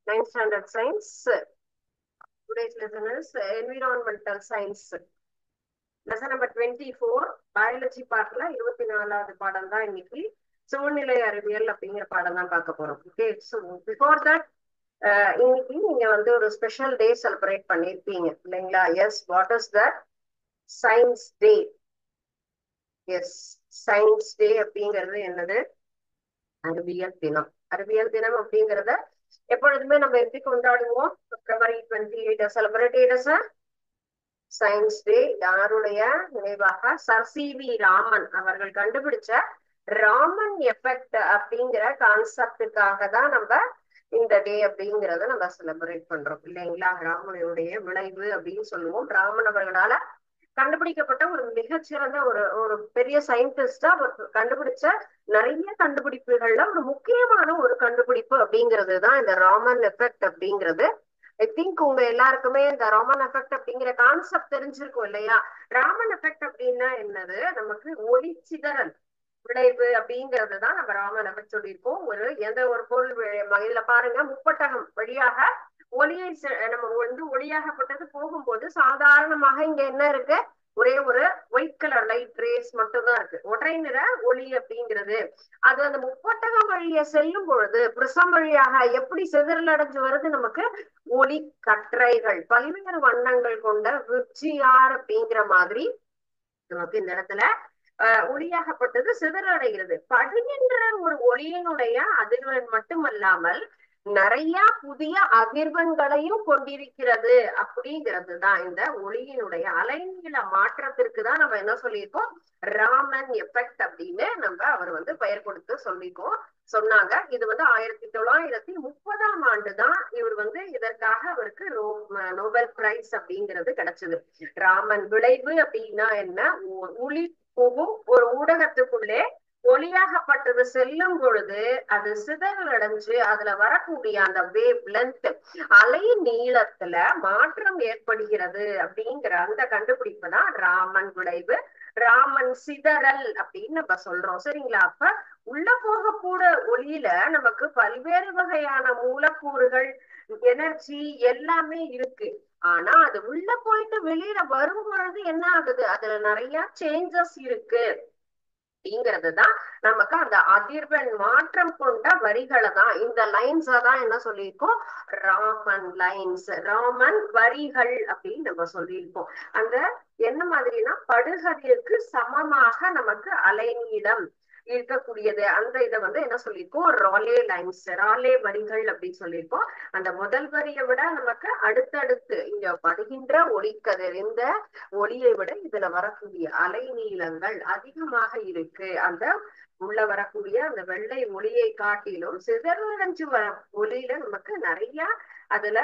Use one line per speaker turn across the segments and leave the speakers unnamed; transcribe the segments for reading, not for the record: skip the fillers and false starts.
9th standard science. Today's lesson is environmental science. Lesson number 24, biology partல 24வது பாடம் தான் இன்னைக்கு. சூழ்நிலை அறிவியல் அப்படிங்கிற பாடம் தான் பார்க்க போறோம். ஓகே, ஸோ பிஃபோர் தட் இன்னைக்கு நீங்க வந்து ஒரு ஸ்பெஷல் டே செலிப்ரேட் பண்ணிருப்பீங்க இல்லைங்களா? Yes, what is that? Science day. Yes, science day அப்படிங்கிறது என்னது? அறிவியல் தினம். அறிவியல் தினம் அப்படிங்கிறத எப்பொழுதுமே நம்ம எப்படி கொண்டாடுவோம்? February 28 celebrated as a science day. யாருடைய நினைவாக? Sir CV. ராமன் அவர்கள் கண்டுபிடிச்ச ராமன் எஃபெக்ட் அப்படிங்கிற கான்செப்டுக்காக தான் நம்ம இந்த டே அப்படிங்கறத நம்ம செலிப்ரேட் பண்றோம் இல்லைங்களா? ராமனுடைய விளைவு அப்படின்னு சொல்லுவோம். ராமன் அவர்களால கண்டுபிடிக்கப்பட்ட ஒரு மிகச்சிறந்த ஒரு பெரிய சயின்டிஸ்டா அவர் கண்டுபிடிச்ச நிறைய கண்டுபிடிப்புகள்ல ஒரு முக்கியமான ஒரு கண்டுபிடிப்பு அப்படிங்கிறது தான் இந்த ராமன் எஃபெக்ட் அப்படிங்கிறது. ஐ திங்க் உங்க எல்லாருக்குமே இந்த ராமன் எஃபெக்ட் அப்படிங்கிற கான்செப்ட் தெரிஞ்சிருக்கும் இல்லையா? ராமன் எஃபெக்ட் அப்படின்னா என்னது? நமக்கு ஒளி சிதறல் விளைவு அப்படிங்கிறது தான் நம்ம ராமன் எஃபெக்ட் சொல்லியிருக்கோம். எந்த ஒரு பொருள் இதுல பாருங்க, முப்பட்டகம் வழியாக ஒளியை நம்ம வந்து ஒளியாகப்பட்டது போகும்போது சாதாரணமாக இங்க என்ன இருக்கு? ஒரே ஒரு ஒயிட் கலர் லைட் ரேஸ் மட்டும் தான் இருக்கு, ஒற்றை நிற ஒளி அப்படிங்கிறது. அது அந்த முப்பட்டகம் வழிய செல்லும் பொழுது பிரிசம் வழியாக எப்படி சிதறல் அடைஞ்சு வருது? நமக்கு ஒளி கற்றைகள் பல்வேறு வண்ணங்கள் கொண்ட விர்ச்சியார் அப்படிங்கிற மாதிரி நமக்கு இந்த இடத்துல ஒளியாகப்பட்டது சிதறடைகிறது. படுகின்ற ஒரு ஒளியினுடைய அதிர்வெண் மட்டுமல்லாமல் நிறைய புதிய அதிர்வெண்களையும் கொண்டிருக்கிறது அப்படிங்கிறது தான் இந்த ஒளியினுடைய அலைநீள மாற்றத்திற்கு தான் நம்ம என்ன சொல்லியிருக்கோம்? ராமன் எஃபெக்ட் அப்படின்னு நம்ம அவர் வந்து பெயர் கொடுத்து சொன்னாங்க. இது வந்து 1930 தான் இவர் வந்து இதற்காக அவருக்கு நோபல் பிரைஸ் அப்படிங்கிறது கிடைச்சது. ராமன் விளைவு அப்படின்னா என்ன? ஒளி போகும் ஒரு ஊடகத்துக்குள்ளே ஒளியாகப்பட்டது செல்லும் பொழுது அது சிதறல் அடைஞ்சு அதுல வரக்கூடிய அந்த வேவ் லென்த் அலை நீளத்துல மாற்றம் ஏற்படுகிறது அப்படிங்கிற அந்த கண்டுபிடிப்பு தான் ராமன் விளைவு, ராமன் சிதறல் அப்படின்னு நம்ம சொல்றோம். சரிங்களா? அப்ப உள்ள போகக்கூட ஒளியில நமக்கு பல்வேறு வகையான மூலக்கூறுகள், எனர்ஜி எல்லாமே இருக்கு. ஆனா அது உள்ள போயிட்டு வெளியில வரும் பொழுது என்ன ஆகுது? அதுல நிறைய சேஞ்சஸ் இருக்கு அப்படிங்கிறதுதான் நமக்கு அந்த அதிர்வெண் மாற்றம் கொண்ட வரிகளை தான், இந்த லைன்ஸ் தான் என்ன சொல்லியிருக்கோம்? ராமன் லைன்ஸ், ராமன் வரிகள் அப்படின்னு நம்ம சொல்லியிருக்கோம். அந்த என்ன மாதிரினா படுகதிருக்கு சமமாக நமக்கு அலைநீளம் இருக்கக்கூடியது. அந்த இதை வந்து என்ன சொல்லியிருக்கோம்? ராலே லைன்ஸ், ராலே வரிகள் அப்படின்னு சொல்லியிருக்கோம். அந்த முதல் வரியை விட நமக்கு அடுத்தடுத்து இங்க படுகின்ற ஒளிக்கதிர், இந்த ஒளியை விட இதுல வரக்கூடிய அலை நீளங்கள் அதிகமாக இருக்கு. அந்த உள்ள வரக்கூடிய அந்த வெள்ளை ஒளியை காட்டிலும் சிதறடைஞ்சு வர ஒளியில நமக்கு நிறைய அதுல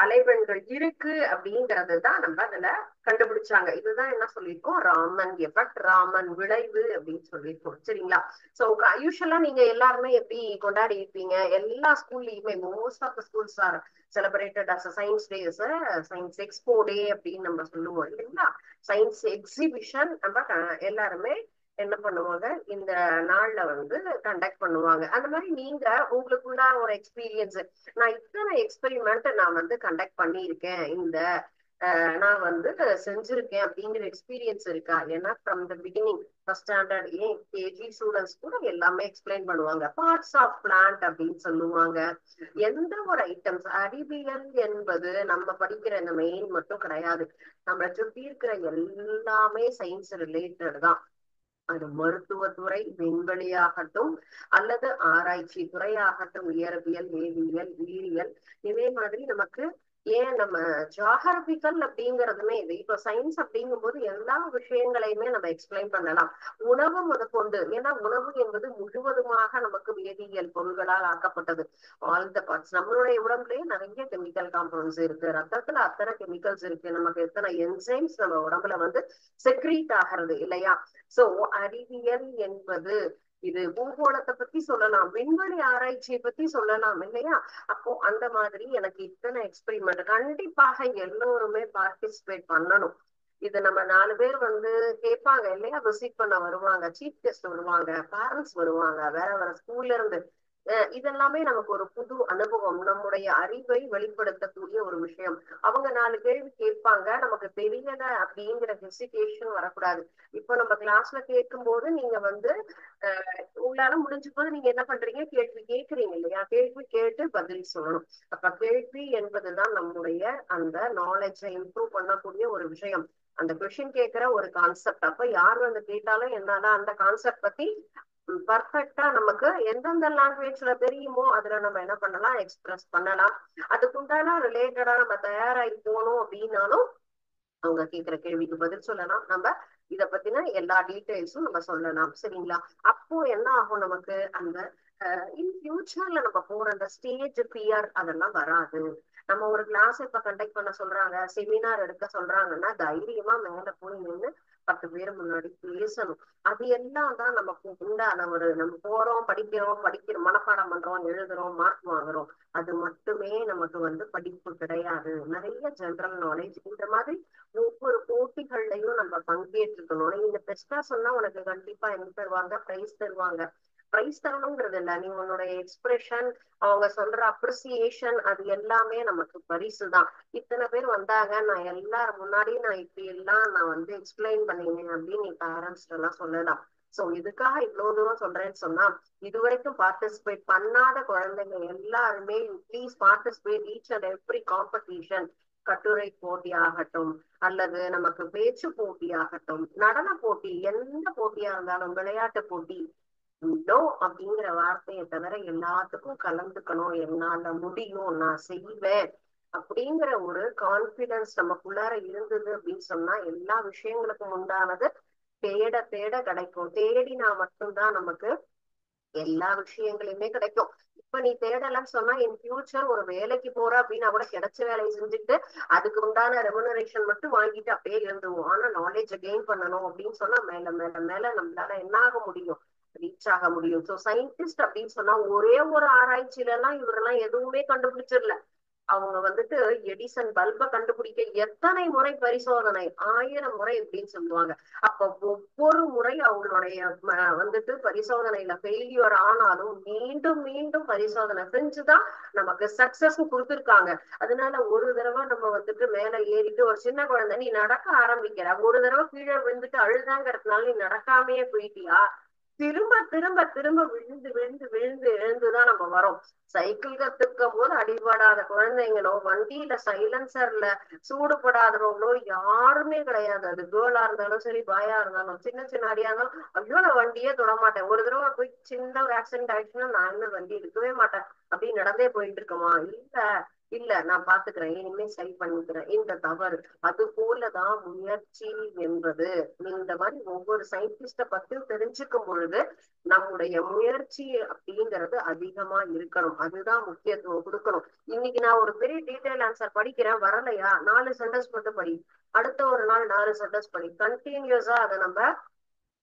அலைவெண்கள் இருக்கு அப்படிங்கிறது தான் நம்ம அதுல கண்டுபிடிச்சாங்க. இதுதான் என்ன சொல்லியிருக்கோம்? ராமன் எஃபெக்ட், ராமன் விளைவு அப்படின்னு சொல்லியிருக்கோம். சரிங்களா? சோ யூஸ்வலா நீங்க எல்லாருமே எப்படி கொண்டாடி இருப்பீங்க? எல்லா ஸ்கூல்லயுமே most of the schools are celebrated as science day, science expo day அப்படின்னு நம்ம சொல்லுவோம் இல்லைங்களா? சயின்ஸ் எக்ஸிபிஷன் நம்ம எல்லாருமே என்ன பண்ணுவாங்க? இந்த நாள்ல வந்து கண்டக்ட் பண்ணுவாங்க. அந்த மாதிரி நீங்க உங்களுக்குள்ள ஒரு எக்ஸ்பீரியன்ஸ், நான் இத்தனை எக்ஸ்பெரிமெண்ட் நான் வந்து கண்டக்ட் பண்ணியிருக்கேன், இந்த நான் வந்து செஞ்சிருக்கேன் அப்படிங்கிற எக்ஸ்பீரியன்ஸ் இருக்கா? ஏன்னா from the beginning first standard KG students கூட எல்லாமே எக்ஸ்பிளைன் பண்ணுவாங்க. பார்ட்ஸ் ஆஃப் பிளான்ட் அப்படின்னு சொல்லுவாங்க. எந்த ஒரு ஐட்டம்ஸ், அறிவியல் என்பது நம்ம படிக்கிற இந்த மெயின் மட்டும் கிடையாது, நம்மளை சுற்றி இருக்கிற எல்லாமே சயின்ஸ் ரிலேட்டட் தான். அது மருத்துவத்துறை, விண்வெளியாகட்டும் அல்லது ஆராய்ச்சி துறையாகட்டும், இயற்பியல், வேதியியல், உயிரியல், இதே மாதிரி நமக்கு ஏன் நம்ம ஜியாகிரபிக்கல் அப்படிங்கிறதுமே இது. இப்ப சயின்ஸ் அப்படிங்கும் போது எல்லா விஷயங்களையுமே நம்ம எக்ஸ்பிளைன் பண்ணலாம். உணவு முதற்கொண்டு, ஏன்னா உணவு என்பது முழுவதுமாக நமக்கு வேதியியல் பொருள்களால் ஆக்கப்பட்டது. ஆல் த பார்ட்ஸ், நம்மளுடைய உடம்புலயே நிறைய கெமிக்கல் காம்பவுண்ட்ஸ் இருக்கு, ரத்தத்துல அத்தனை கெமிக்கல்ஸ் இருக்கு, நமக்கு எத்தனை என்சைம்ஸ் நம்ம உடம்புல வந்து செக்ரீட் ஆகிறது இல்லையா? சோ அறிவியல் என்பது இது பூகோளத்தை பத்தி சொல்லலாம், விண்வெளி ஆராய்ச்சியை பத்தி சொல்லலாம் இல்லையா? அப்போ அந்த மாதிரி எனக்கு இத்தனை எக்ஸ்பெரிமெண்ட் கண்டிப்பாக எல்லோருமே பார்ட்டிசிபேட் பண்ணணும். இது நம்ம 4 பேர் வந்து கேட்பாங்க இல்லையா? விசிட் பண்ண வருவாங்க, சீஃப் கெஸ்ட் வருவாங்க, பேரண்ட்ஸ் வருவாங்க, வேற வேற ஸ்கூல்ல இருந்து இதெல்லாமே நமக்கு ஒரு புது அனுபவம், நம்முடைய அறிவை வெளிப்படுத்தக்கூடிய ஒரு விஷயம். அவங்க 4 கேள்வி கேட்பாங்க, நமக்கு தெரியல அப்படிங்கிற ஹெசிடேஷன் வரக்கூடாது. இப்ப நம்ம கிளாஸ்ல கேட்கும் போது நீங்க வந்து உங்களால முடிஞ்ச போது நீங்க என்ன பண்றீங்க, கேள்வி கேட்கறீங்க இல்லையா, கேள்வி கேட்டு பதில் சொல்லணும். அப்ப கேள்வி என்பதுதான் நம்முடைய அந்த நாலேஜை இம்ப்ரூவ் பண்ணக்கூடிய ஒரு விஷயம். அந்த கொஸ்டின் கேட்கிற ஒரு கான்செப்ட், அப்ப யார் வந்து கேட்டாலும் என்னால அந்த கான்செப்ட் பத்தி பர்ஃபெக்டா நமக்கு எந்தெந்த லாங்குவேஜ்ல தெரியுமோ அதுல நம்ம என்ன பண்ணலாம், எக்ஸ்பிரஸ் பண்ணலாம். அதுக்குண்டான ரிலேட்டடா நம்ம தயாராகி போனோம் அப்படின்னாலும் அவங்க கேட்கிற கேள்விக்கு பதில் சொல்லலாம். நம்ம இத பத்தின எல்லா டீட்டெயில்ஸும் நம்ம சொல்லலாம். சரிங்களா? அப்போ என்ன ஆகும், நமக்கு அந்த இன் ஃபியூச்சர்ல நம்ம போற அந்த ஸ்டேஜ் ஃபியர் அதெல்லாம் வராது. நம்ம ஒரு கிளாஸ் இப்ப கண்டக்ட் பண்ண சொல்றாங்க, செமினார் எடுக்க சொல்றாங்கன்னா தைரியமா மேல போய் நின்று 10 பேர் முன்னாடி பேசணும். அது எல்லாம் தான் நமக்கு உண்டான ஒரு, நம்ம போறோம், படிக்கிறோம், மனப்பாடம் பண்றோம், எழுதுறோம், மார்க் வாங்குறோம். அது மட்டுமே நமக்கு வந்து படிப்பு கிடையாது. நிறைய ஜெனரல் நாலேஜ், இந்த மாதிரி ஒவ்வொரு போட்டிகள்லயும் நம்ம பங்கேற்றுக்கணும். நீங்க பெஸ்டா சொன்னா உனக்கு கண்டிப்பா என்ன தருவாங்க, பிரைஸ் தருவாங்க. பிரைஸ் தரணுங்கிறது இல்ல, நீ உன்னுடைய எக்ஸ்பிரஷன், அவங்க சொல்ற அப்ரிசியேஷன், அது எல்லாமே நமக்கு பரிசு தான். இத்தனை பேர் வந்தாங்க, நான் எல்லாரும் முன்னாடியும் நான் இப்படி எல்லாம் நான் வந்து எக்ஸ்பிளைன் பண்ணினேன் அப்படின்னு நீ பேரண்ட்ஸ் எல்லாம் சொல்லலாம். சோ இதுக்காக இவ்வளவு தூரம் சொல்றேன்னு சொன்னா, இதுவரைக்கும் பார்ட்டிசிபேட் பண்ணாத குழந்தைங்க எல்லாருமே please participate each and every competition. கட்டுரை போட்டி ஆகட்டும், அல்லது நமக்கு பேச்சு போட்டி ஆகட்டும், நடன போட்டி, எந்த போட்டியா இருந்தாலும், விளையாட்டு போட்டி, நோ அப்படிங்கிற வார்த்தையை தவிர எல்லாத்துக்கும் கலந்துக்கணும். என்னால முடியும், நான் செய்வேன் அப்படிங்கிற ஒரு கான்பிடன்ஸ் நமக்குள்ளார இருந்தது அப்படின்னு சொன்னா எல்லா விஷயங்களுக்கும் உண்டானது தேட தேட கிடைக்கும். தேடினா மட்டும்தான் நமக்கு எல்லா விஷயங்களுமே கிடைக்கும். இப்ப நீ தேடலன்னு சொன்னா இன் ஃபியூச்சர் ஒரு வேலைக்கு போற அப்படின்னா கூட கிடைச்ச வேலையை செஞ்சுட்டு அதுக்கு உண்டான ரெமுனரேஷன் மட்டும் வாங்கிட்டு அப்படியே இருந்துருவோம். ஆனா நாலேஜ் கெயின் பண்ணணும் அப்படின்னு சொன்னா மேல மேல மேல நம்மளால என்ன ஆக முடியும், ரீச் ஆக முடியும். சோ சயின்டிஸ்ட் அப்படின்னு சொன்னா ஒரே ஒரு ஆராய்ச்சியில எல்லாம் இவரெல்லாம் எதுவுமே கண்டுபிடிச்சிடல. அவங்க வந்துட்டு எடிசன் பல்ப கண்டுபிடிக்க எத்தனை முறை பரிசோதனை, 1000 முறை அப்படின்னு சொல்லுவாங்க. அப்ப ஒவ்வொரு முறை அவங்களுடைய வந்துட்டு பரிசோதனையில ஃபெயிலியர் ஆனாலும் மீண்டும் மீண்டும் பரிசோதனை செஞ்சுதான் நமக்கு சக்சஸ் கொடுத்துருக்காங்க. அதனால ஒரு தடவை நம்ம வந்துட்டு மேல ஏறிட்டு, ஒரு சின்ன குழந்தை நீ நடக்க ஆரம்பிக்கிற, ஒரு தடவை கீழே விழுந்துட்டு அழுதாங்கிறதுனால நீ நடக்காமையே போயிட்டியா, திரும்ப திரும்ப திரும்ப விழுந்து விழுந்து விழுந்து எழுந்துதான் நம்ம வரோம். சைக்கிள் கத்துக்கும் போது அடிபடாத குழந்தைங்களோ, வண்டியில சைலன்சர்ல சூடுபடாதவங்களோ யாருமே கிடையாது. அது கேர்ளா இருந்தாலும் சரி, பாயா இருந்தாலும், சின்ன சின்ன அடியா இருந்தாலும், ஐயோ நான் வண்டியே தொட மாட்டேன், ஒரு தடவை போய் சின்ன ஒரு ஆக்சிடென்ட் ஆயிடுச்சுன்னா நான் இன்னும் வண்டி எடுக்கவே மாட்டேன் அப்படின்னு நடந்தே போயிட்டு இருக்கோமா? இல்ல இல்ல, நான் பாத்துக்கிறேன், இனிமே சரி பண்ணிக்கிறேன், இந்த தவறு. அது போலதான் முயற்சி என்பது. இந்த மாதிரி ஒவ்வொரு சயின்டிஸ்ட பத்தி தெரிஞ்சுக்கும் பொழுது நம்முடைய முயற்சி அப்படிங்கிறது அதிகமா இருக்கணும். அதுதான் முக்கியத்துவம் கொடுக்கணும். இன்னைக்கு நான் ஒரு பெரிய டீடைல் ஆன்சர் படிக்கிறேன், வரலையா 4 சென்டென்ஸ் மட்டும் படி, அடுத்த ஒரு நாள் 4 சென்டென்ஸ் படி, கண்டினியூஸா அதை நம்ம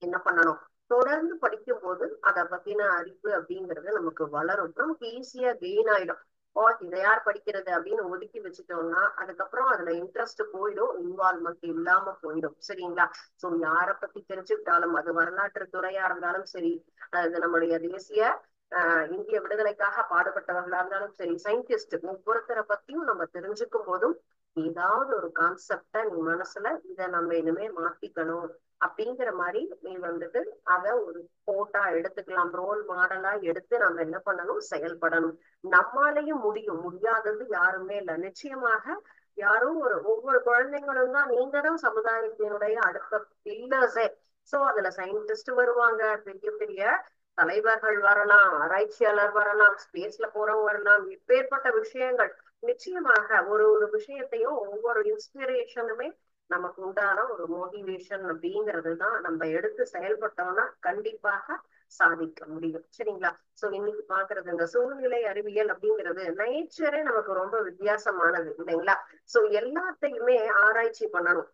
என்ன பண்ணணும், தொடர்ந்து படிக்கும் போது அதை பத்தின அறிவு அப்படிங்கிறது நமக்கு வளரும், நமக்கு ஈஸியா கெயின் ஆயிடும். ஓ இதை யார் படிக்கிறது அப்படின்னு ஒதுக்கி வச்சுட்டோம்னா அதுக்கப்புறம் அதுல இன்ட்ரெஸ்ட் போயிடும், இன்வால்மெண்ட் இல்லாம போயிடும். சரிங்களா? சோ யார பத்தி தெரிஞ்சுக்கிட்டாலும், அது வரலாற்று துறையா இருந்தாலும் சரி, அது நம்முடைய தேசிய இந்திய விடுதலைக்காக பாடுபட்டவர்களா இருந்தாலும் சரி, சயின்டிஸ்ட் ஒவ்வொருத்தரை பத்தியும் நம்ம தெரிஞ்சுக்கும் போதும் ஏதாவது ஒரு கான்செப்ட நீ மனசுல இதை நம்ம இனிமே மாத்திக்கணும் அப்படிங்கிற மாதிரி நீ வந்துட்டு அத ஒரு போட்டா எடுத்துக்கலாம், ரோல் மாடலா எடுத்து நம்ம என்ன பண்ணணும், செயல்படணும். நம்மாலையும் முடியும், முடியாதது யாருமே இல்லை. நிச்சயமாக யாரும் ஒவ்வொரு குழந்தைங்களும் தான், நீங்க தான் சமுதாயத்தினுடைய அடுத்த பில்லர்ஸே. சோ அதுல சயின்டிஸ்ட் வருவாங்க, பெரிய பெரிய தலைவர்கள் வரலாம், ஆராய்ச்சியாளர் வரலாம், ஸ்பேஸ்ல போறவங்க வரலாம், இப்பேற்பட்ட விஷயங்கள். நிச்சயமாக ஒரு ஒரு விஷயத்தையும் ஒவ்வொரு இன்ஸ்பிரேஷனுமே நமக்கு உண்டான ஒரு மோட்டிவேஷன் அப்படிங்கிறது தான். நம்ம எடுத்து செயல்பட்டோம்னா கண்டிப்பாக சாதிக்க முடியும். சரிங்களா? சோ இன்னைக்கு பாக்குறது இந்த சூழ்நிலை அறிவியல் அப்படிங்கிறது நேச்சரே நமக்கு ரொம்ப வித்தியாசமானது இல்லைங்களா? சோ எல்லாத்தையுமே ஆராய்ச்சி பண்ணணும்.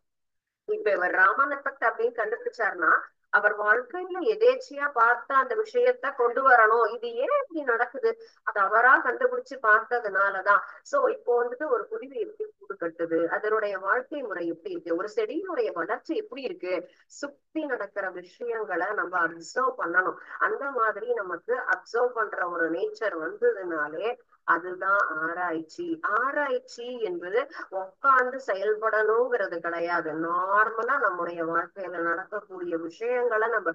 இப்ப இவர் ராமானப்பட் அப்படின்னு கண்டுபிடிச்சாருன்னா அவர் வாழ்க்கையில எதேச்சியா பார்த்த அந்த விஷயத்த கொண்டு வரணும். இது ஏன் இப்படி நடக்குது, அது அவரா கண்டுபிடிச்சு பார்த்ததுனாலதான். சோ இப்போ வந்துட்டு ஒரு முடிவு எப்படி கட்டுது, அதனுடைய வாழ்க்கை முறை எப்படி இருக்கு, ஒரு செடியினுடைய வளர்ச்சி எப்படி இருக்கு, சுத்தி நடக்கிற விஷயங்களை நம்ம அப்சர்வ் பண்ணணும். அந்த மாதிரி நமக்கு அப்சர்வ் பண்ற ஒரு நேச்சர் வந்ததுனாலே அதுதான் ஆராய்ச்சி. ஆராய்ச்சி என்பது உட்கார்ந்து செயல்படணுங்கிறது கிடையாது. நார்மலா நம்முடைய வாழ்க்கையில நடக்கக்கூடிய விஷயங்களை நம்ம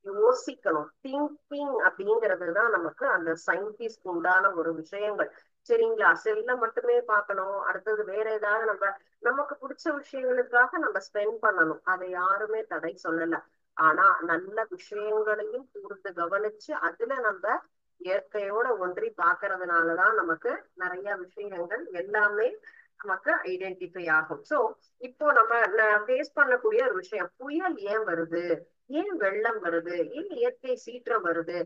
யோசிக்கணும். திங்கிங் அப்படிங்கிறதுதான் நமக்கு அந்த சயின்டிஸ்ட் உண்டான ஒரு விஷயங்கள். சரிங்களா? செல்ல மட்டுமே பார்க்கணும், அடுத்தது வேற ஏதாவது நமக்கு பிடிச்ச விஷயங்களுக்காக நம்ம ஸ்பெண்ட் பண்ணணும், அதை யாருமே தடை சொல்லல. ஆனா நல்ல விஷயங்களையும் கூர்ந்து கவனிச்சு அதுல நம்ம இயற்கையோட ஒன்றி பாக்குறதுனாலதான் நமக்கு நிறைய விஷயங்கள் எல்லாமே நமக்கு ஐடென்டிஃபை ஆகும். சோ இப்போ நம்ம ஃபேஸ் பண்ணக்கூடிய ஒரு விஷயம், புயல் ஏன் வருது, ஏன் வெள்ளம் வருது, ஏன் இயற்கை சீற்றம் வருது,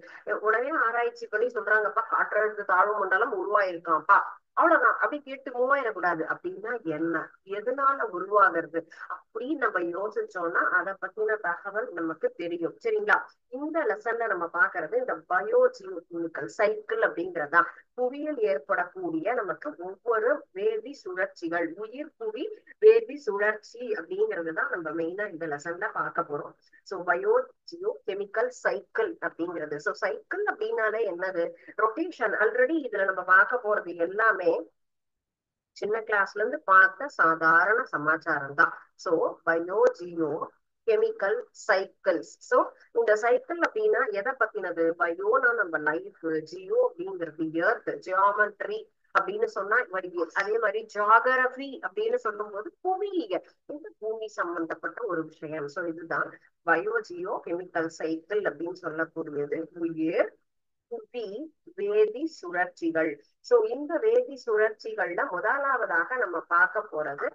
உடனே ஆராய்ச்சி பண்ணி சொல்றாங்கப்பா காற்றழுத்த தாழ்வு மண்டலம் உருவாயிருக்கான்ப்பா, அவ்வளவுதான். அப்படி கேட்டு மூவாயிடக்கூடாது. அப்படின்னா என்ன, எதனால உருவாகிறது அப்படின்னு நம்ம யோசிச்சோம்னா அதை பத்தின தகவல் நமக்கு தெரியும். சரிங்களா? இந்த லெசன்ல நம்ம பாக்குறது இந்த பயோஜியோகெமிக்கல் சைக்கிள் அப்படிங்கிறதா. புவியில் ஏற்படக்கூடிய நமக்கு ஒவ்வொரு வேதி சுழற்சிகள், உயிர் புவி வேதி சுழற்சி அப்படிங்கிறதுதான் நம்ம மெயினா இந்த லெசன்ல பார்க்க போறோம். சோ பயோஜியோகெமிக்கல் சைக்கிள் அப்படிங்கிறது. சோ சைக்கிள் அப்படின்னாலே என்னது, ரொட்டேஷன். ஆல்ரெடி இதுல நம்ம பார்க்க போறது எல்லாமே சின்ன கிளாஸ்ல இருந்து பார்த்த சாதாரண சமாச்சாரம் தான். So biogeochemical cycles. So இந்த சைக்கிள் அப்படின்னா எதை பத்தினது, பயோனா நம்ம லைஃப், ஜியோ அப்படிங்கிறது எர்த், ஜியோமெட்ரி அப்படின்னு சொன்னா வடிவியல், அதே மாதிரி ஜியோகிராபி அப்படின்னு சொல்லும் போது புவியியல், இந்த பூமி சம்பந்தப்பட்ட ஒரு விஷயம். சோ இதுதான் பயோஜியோ கெமிக்கல் சைக்கிள் அப்படின்னு சொல்லக்கூடியது. உயிர் புவி வேதி சுழற்சிகள். சோ இந்த வேதி சுழற்சிகள்ல முதலாவதாக நம்ம பார்க்க போறது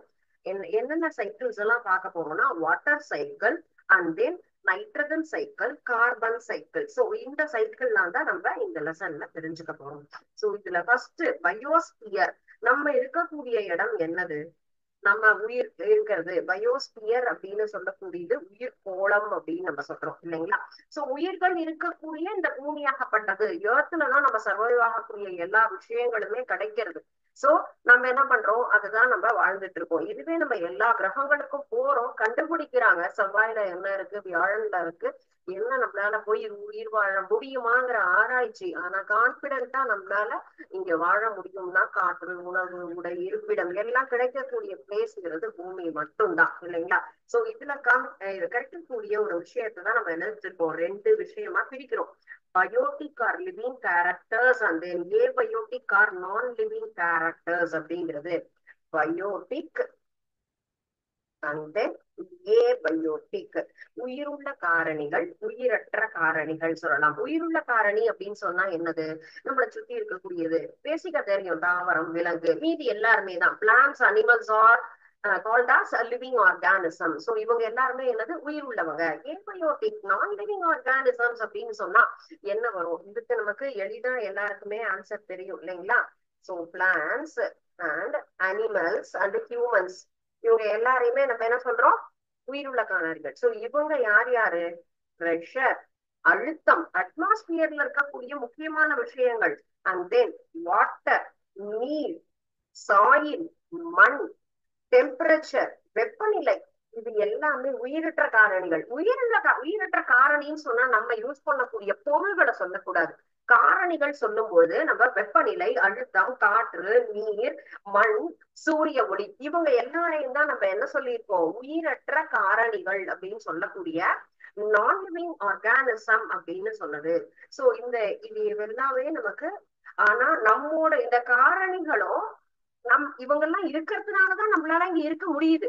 என்னென்ன சைக்கிள்ஸ் எல்லாம் பார்க்க போறோம்னா, water cycle and then nitrogen cycle, carbon cycle. So இந்த சைக்கிள்லாம் தான் நம்ம இந்த லெசன்ல தெரிஞ்சுக்க போறோம். சோ இதுல ஃபர்ஸ்ட் பயோஸ்பியர். நம்ம இருக்கக்கூடிய இடம் என்னது, நம்ம உயிர் இருக்கிறது பயோஸ்பியர் அப்படின்னு சொல்லக்கூடியது உயிர் கோளம் அப்படின்னு நம்ம சொல்றோம் இல்லைங்களா? சோ உயிர்கள் இருக்கக்கூடிய இந்த பூமியாகப்பட்டது, எர்த்லதான் நம்ம சர்வைவ் ஆகக்கூடிய எல்லா விஷயங்களுமே கிடைக்கிறது. சோ நம்ம என்ன பண்றோம், அதுதான் நம்ம வாழ்ந்துட்டு இருக்கோம். இதுவே நம்ம எல்லா கிரகங்களுக்கும் போறோம், கண்டுபிடிக்கிறாங்க செவ்வாயில என்ன இருக்கு, வியாழன்ல இருக்கு, என்ன நம்மளால போய் உயிர் வாழ முடியுமாங்கிற ஆராய்ச்சி. ஆனா கான்பிடென்டா நம்மளால இங்க வாழ முடியும்னா காற்று, உணவு, உடை, இருப்பிடம் எல்லாம் கிடைக்கக்கூடிய பிளேஸ்ங்கிறது பூமி மட்டும்தான் இல்லைங்களா? சோ இதுல கிடைக்கக்கூடிய ஒரு விஷயத்தான் நம்ம நினைச்சிருக்கோம், ரெண்டு விஷயமா பிரிக்கிறோம். Biotic or living characters and then abiotic or non living characters அப்படிங்கிறது. பயோட்டிக் அண்ட் தென் ஏபயோட்டிக், உயிருள்ள காரணிகள், உயிரற்ற காரணிகள் சொல்லலாம். உயிருள்ள காரணி அப்படின்னு சொன்னா என்னது, நம்மளை சுத்தி இருக்கக்கூடியது. பேசிக்கா தெரியும், தாவரம், விலங்கு, மீதி எல்லாருமே தான். Plants, animals are called as a living organism. So இவங்க எல்லாருமே என்னது, உயிர் உள்ளவங்க. ஏபயோட்டிக் நான் லிவிங் ஆர்கானிசம்ஸ் அப்படின்னு சொன்னா என்ன வரும், இதுக்கு நமக்கு எளிதா எல்லாருக்குமே ஆன்சர் தெரியும் இல்லைங்களா? So plants and animals and humans, இவங்க எல்லாரையுமே நம்ம என்ன சொல்றோம், உயிருள்ள காரணிகள். சோ இவங்க யார் யாரு, பிரஷர், அழுத்தம், அட்மாஸ்பியர்ல இருக்கக்கூடிய முக்கியமான விஷயங்கள், அண்ட் தென் வாட்டர், நீர், சாயில், மண், டெம்பரேச்சர், வெப்பநிலை, இது எல்லாமே உயிரற்ற காரணிகள். உயிரற்ற காரணின்னு சொன்னா நம்ம யூஸ் பண்ணக்கூடிய பொருள்களை சொல்லக்கூடாது. காரணிகள் சொல்லும் போது நம்ம வெப்பநிலை, அழுத்தம், காற்று, நீர், மண், சூரிய ஒளி, இவங்க எல்லாரையும் தான் நம்ம என்ன சொல்லியிருக்கோம், உயிரற்ற காரணிகள் அப்படின்னு சொல்லக்கூடிய நான் லிவிங் ஆர்கானிசம் அப்படின்னு சொன்னது. சோ இது எல்லாமே நமக்கு. ஆனா நம்மோட இந்த காரணிகளும் இவங்கெல்லாம் இருக்கிறதுனாலதான் நம்மளால இங்க இருக்க முடியுது.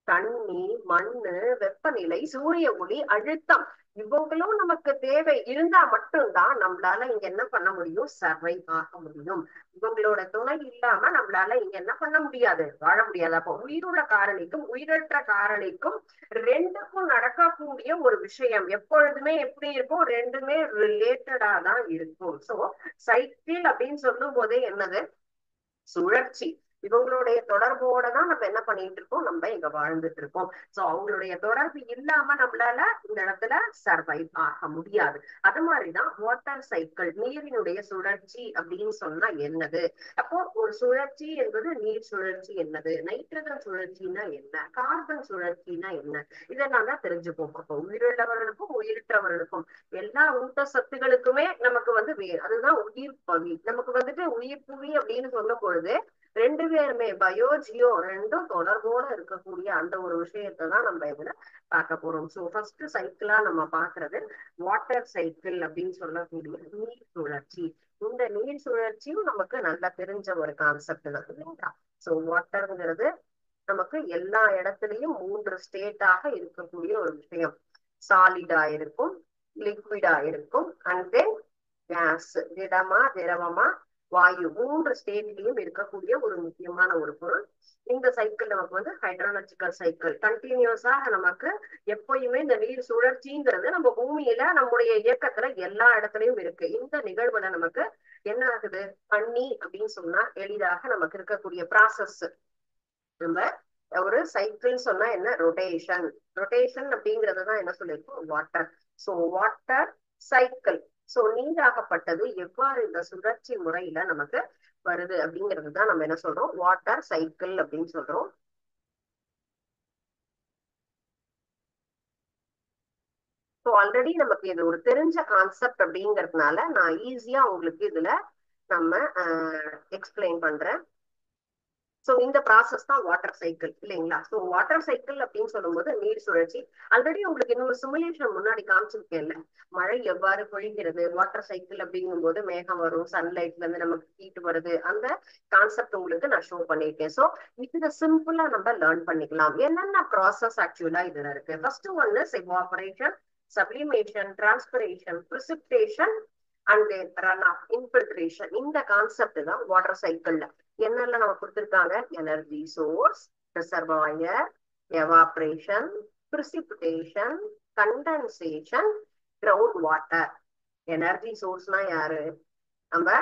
தண்ணி, மண்ணு, வெப்பநிலை, சூரிய ஒளி, அழுத்தம், இவங்களும் நமக்கு தேவை இருந்தா மட்டும்தான் நம்மளால இங்க என்ன பண்ண முடியும், சர்வைவ் ஆக முடியும். இவங்களோட துணை இல்லாம நம்மளால இங்க என்ன பண்ண முடியாது, வாழ முடியாது. அப்போ உயிருள்ள காரணிக்கும் உயிரற்ற காரணிக்கும் ரெண்டுக்கும் நடக்கக்கூடிய ஒரு விஷயம் எப்பொழுதுமே எப்படி இருக்கும், ரெண்டுமே ரிலேட்டடா தான் இருக்கும். சோ சைக்கிள் அப்படின்னு சொல்லும் போதே என்னது, சுழற்சி. இவங்களுடைய தொடர்போட தான் நம்ம என்ன பண்ணிட்டு இருக்கோம், நம்ம இங்க வாழ்ந்துட்டு இருக்கோம். சோ அவங்களுடைய தொடர்பு இல்லாம நம்மளால இந்த இடத்துல சர்வைவ் ஆக முடியாது. அது மாதிரிதான் வாட்டர் சைக்கிள், நீரினுடைய சுழற்சி அப்படின்னு சொன்னா என்னது? அப்போ ஒரு சுழற்சி என்பது நீர் சுழற்சி என்னது, நைட்ரஜன் சுழற்சினா என்ன, கார்பன் சுழற்சினா என்ன, இதெல்லாம் தான் தெரிஞ்சுப்போம். அப்போ உயிருள்ளவர்களுக்கும் உயிரற்றவர்களுக்கும் எல்லா ஊட்டச்சத்துகளுக்குமே நமக்கு வந்து அதுதான் உயிர் பவி. நமக்கு வந்துட்டு உயிர் புவி அப்படின்னு சொல்லும் பொழுது ரெண்டு பேருமே பயோ ஜியோ ரெண்டும் தொடர்போட இருக்கக்கூடிய அந்த ஒரு விஷயத்தை தான் நம்ம இதுல பார்க்க போறோம். ஸோ ஃபர்ஸ்ட் சைக்கிளா நம்ம பாக்குறது வாட்டர் சைக்கிள் அப்படின்னு சொல்லக்கூடிய நீர் சுழற்சி. இந்த நீர் சுழற்சியும் நமக்கு நல்லா தெரிஞ்ச ஒரு கான்செப்ட் தான் இல்லைங்களா? ஸோ வாட்டர்ங்கிறது நமக்கு எல்லா இடத்துலயும் 3 ஸ்டேட்டாக இருக்கக்கூடிய ஒரு விஷயம். சாலிடா இருக்கும், லிக்விடா இருக்கும், அண்ட் தென் கேஸ், திடமா திரவமா வாயு, 3 ஸ்டேட்லயும் இருக்கக்கூடிய ஒரு முக்கியமான ஒரு பொருள். இந்த சைக்கிள் நமக்கு வந்து ஹைட்ராலஜிக்கல் சைக்கிள். கண்டினியூஸாக நமக்கு எப்பயுமே இந்த நீர் சுழற்சிங்கிறது நம்ம பூமியில நம்முடைய இயக்கத்துல எல்லா இடத்துலயும் இருக்கு. இந்த நிகழ்வுல நமக்கு என்ன ஆகுது, பண்ணி அப்படின்னு சொன்னா எளிதாக நமக்கு இருக்கக்கூடிய ப்ராசஸ். நம்ம ஒரு சைக்கிள் சொன்னா என்ன, ரொட்டேஷன். ரொட்டேஷன் அப்படிங்கறதுதான் என்ன சொல்லியிருக்கோம், water. So water cycle. So நீராகப்பட்டது எவ்வாறு இந்த சுழற்சி முறையில நமக்கு வருது அப்படிங்கிறது தான் நம்ம என்ன சொல்றோம், வாட்டர் சைக்கிள் அப்படின்னு சொல்றோம். ஸோ ஆல்ரெடி நமக்கு இது ஒரு தெரிஞ்ச கான்செப்ட் அப்படிங்கிறதுனால நான் ஈஸியா உங்களுக்கு இதுல நம்ம எக்ஸ்பிளைன் பண்றேன். சோ இந்த ப்ராசஸ் தான் வாட்டர் சைக்கிள் இல்லைங்களா? சோ வாட்டர் சைக்கிள் அப்படின்னு சொல்லும்போது நீர் சுழற்சி. ஆல்ரெடி உங்களுக்கு இன்னொரு சிமுலேஷன் முன்னாடி காமிச்சிருக்கேன்ல, மழை எவ்வாறு பொழிகிறது வாட்டர் சைக்கிள் அப்படிங்கும் போது மேகம் வரும், சன்லைட்ல இருந்து நமக்கு ஹீட் வருது, அந்த கான்செப்ட் உங்களுக்கு நான் ஷோ பண்ணிருக்கேன். சோ இதுல சிம்பிளா நம்ம லேர்ன் பண்ணிக்கலாம் என்னென்ன ப்ராசஸ் ஆக்சுவலா இதுல இருக்கு. First one is evaporation, sublimation, transpiration, precipitation and then runoff, infiltration. இந்த கான்செப்ட் தான் வாட்டர் சைக்கிள்ல என்னெல்லாம் நம்ம கொடுத்திருக்காங்க, energy source, reservoir, evaporation, precipitation, condensation, ground water. Energy சோர்ஸ்னா யாரு, நம்ம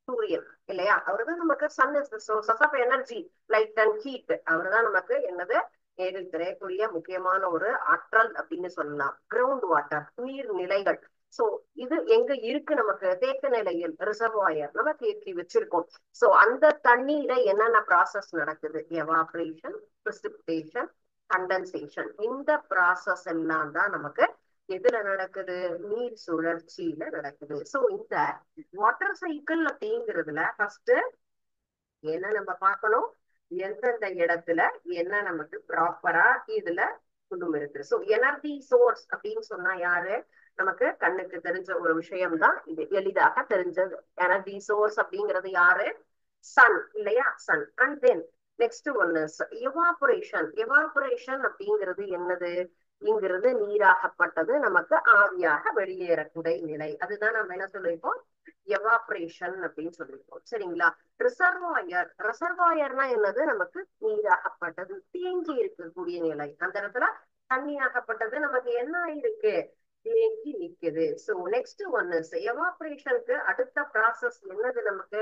சூரியன் இல்லையா? அவருதான் நமக்கு sun is the source of energy, light and heat. அவருதான் நமக்கு என்னது, நேரில் தெரியக்கூடிய முக்கியமான ஒரு ஆற்றல் அப்படின்னு சொல்லலாம். கிரவுண்ட் வாட்டர், நீர் நிலைகள். சோ இது எங்க இருக்கு, நமக்கு தேக்க நிலையில் ரிசர்வாயர் நம்ம தேக்கி வச்சிருக்கோம். சோ அந்த தண்ணீர என்னென்ன ப்ராசஸ் நடக்குது, எவாபரேஷன், பிரிசிபிடேஷன், கண்டென்சேஷன். இந்த ப்ராசஸ் எல்லாம் தான் நமக்கு எதுல நடக்குது, நீர் சுழற்சியில நடக்குது. சோ இந்த வாட்டர் சைக்கிள் அப்படிங்கிறதுல ஃபர்ஸ்ட் என்ன நம்ம பார்க்கணும், எந்தெந்த இடத்துல என்ன நமக்கு ப்ராப்பரா இதுல குழும் இருக்கு. சோ எனர்ஜி சோர்ஸ் அப்படின்னு சொன்னா யாரு, நமக்கு கண்ணுக்கு தெரிஞ்ச ஒரு விஷயம் தான் இது, எளிதாக தெரிஞ்சது. எனர்ஜி சோர்ஸ் அப்படிங்கிறது யாரு, சன் இல்லையா, sun. And then next one is evaporation. Evaporation அப்படிங்கிறது என்னது, இங்கிறது நீராகப்பட்டது நமக்கு ஆவியாக வெளியேறக்கூடிய நிலை. அதுதான் நம்ம என்ன சொல்லிருக்கோம், எவாபரேஷன் அப்படின்னு சொல்லியிருக்கோம் சரிங்களா? ரிசர்வாயர், ரிசர்வாயர்னா என்னது, நமக்கு நீராகப்பட்டது தேங்கி இருக்கக்கூடிய நிலை. அந்த இடத்துல தண்ணியாகப்பட்டது நமக்கு என்ன இருக்கு, தேங்கி நிக்குது. சோ நெக்ஸ்ட் ஒன் இஸ் எவாபரேஷனுக்கு அடுத்த ப்ராசஸ் என்னது, நமக்கு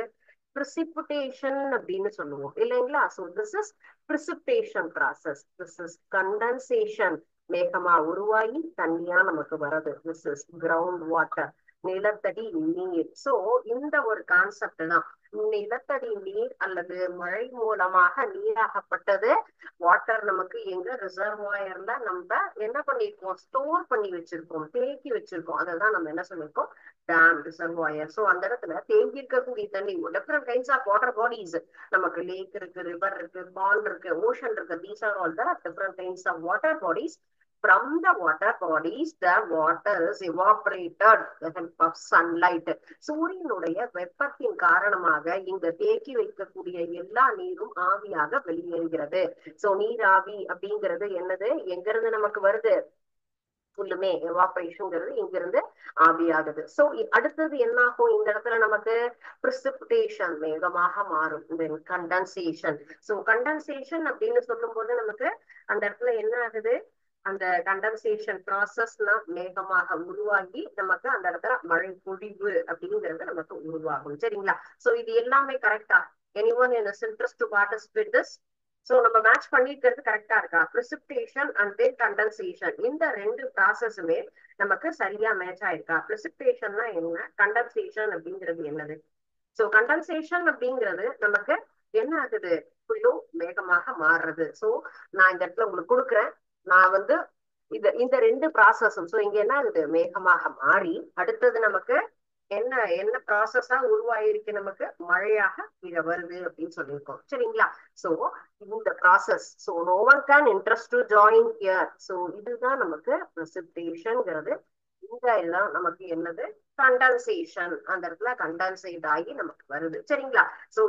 precipitation அப்படின்னு சொல்லுவோம் இல்லைங்களா? So this is precipitation process. This is condensation. மேகமா உருவாகி தண்ணியா நமக்கு வருது. This is ground water. நிலத்தடி நீர். சோ இந்த ஒரு கான்செப்ட் தான், நிலத்தடி நீர் அல்லது மழை மூலமாக நீராகப்பட்டது வாட்டர் நமக்கு எங்க, ரிசர்வாயர்ல நம்ம என்ன பண்ணிருக்கோம், ஸ்டோர் பண்ணி வச்சிருக்கோம், தேக்கி வச்சிருக்கோம். அததான் நம்ம என்ன சொல்லிருக்கோம், டேம், ரிசர்வாயர். சோ அந்த இடத்துல தேங்கி இருக்கக்கூடிய தண்ணி, different kinds of water bodies. நமக்கு லேக் இருக்கு, ரிவர் இருக்கு, பாண்ட் இருக்கு, ஓஷன் இருக்கு. These are all the different kinds of water bodies. From the water bodies, the water is evaporated with the help of sunlight. சூரியனுடைய வெப்பத்தின் காரணமாக இங்க தேக்கி வைக்கக்கூடிய எல்லா நீரும் ஆவியாக வெளியேறுகிறது. சோ நீராவி அப்படிங்கிறது என்னது, எங்க இருந்து நமக்கு வருது, ஃபுல்லுமே எவாபரேஷன்ங்கிறது இங்க இருந்து ஆவியாகுது. சோ அடுத்தது என்ன ஆகும், இந்த இடத்துல நமக்கு precipitation, மேகமாக மாறும். தென் கண்டென்சேஷன். சோ கண்டென்சேஷன் அப்படின்னு சொல்லும் போது நமக்கு அந்த இடத்துல என்ன ஆகுது, அந்த கண்டென்சேஷன் ப்ராசஸ்னா மேகமாக உருவாகி நமக்கு அந்த இடத்துல மழை பொழிவு அப்படிங்கிறது நமக்கு உருவாகும் சரிங்களா? சோ இது எல்லாமே கரெக்டா? anyone in his interest to participate this? So நம்ம மேட்ச் பண்ணிருக்கிறது கரெக்டா இருக்கா? precipitation and then condensation இந்த ரெண்டு ப்ராசஸுமே நமக்கு சரியா மேட்ச் ஆயிருக்கா? precipitation என்ன, condensation அப்படிங்கிறது என்னது? சோ கண்டென்சேஷன் அப்படிங்கிறது நமக்கு என்ன ஆகுது? புயோ வேகமாக மாறுறது. சோ நான் இந்த இடத்துல உங்களுக்கு கொடுக்குறேன். நான் வந்து இந்த ரெண்டு ப்ராசஸும் சோ இங்க என்ன ஆகுது? மேகமாக மாறி அடுத்தது நமக்கு என்ன என்ன ப்ராசஸா உருவாயிருக்கு? நமக்கு மழையாக கீழே வருது அப்படின்னு சொல்லியிருக்கோம். சரிங்களா? சோ இந்த process so no one can interest to join here. So இதுதான் நமக்கு precipitation-ங்கிறது. இந்த எல்லாம் நமக்கு என்னது? கண்டன்சேஷன். அந்த இடத்துல கண்டன்சேட் ஆகி நமக்கு வருது. சரிங்களா? சோ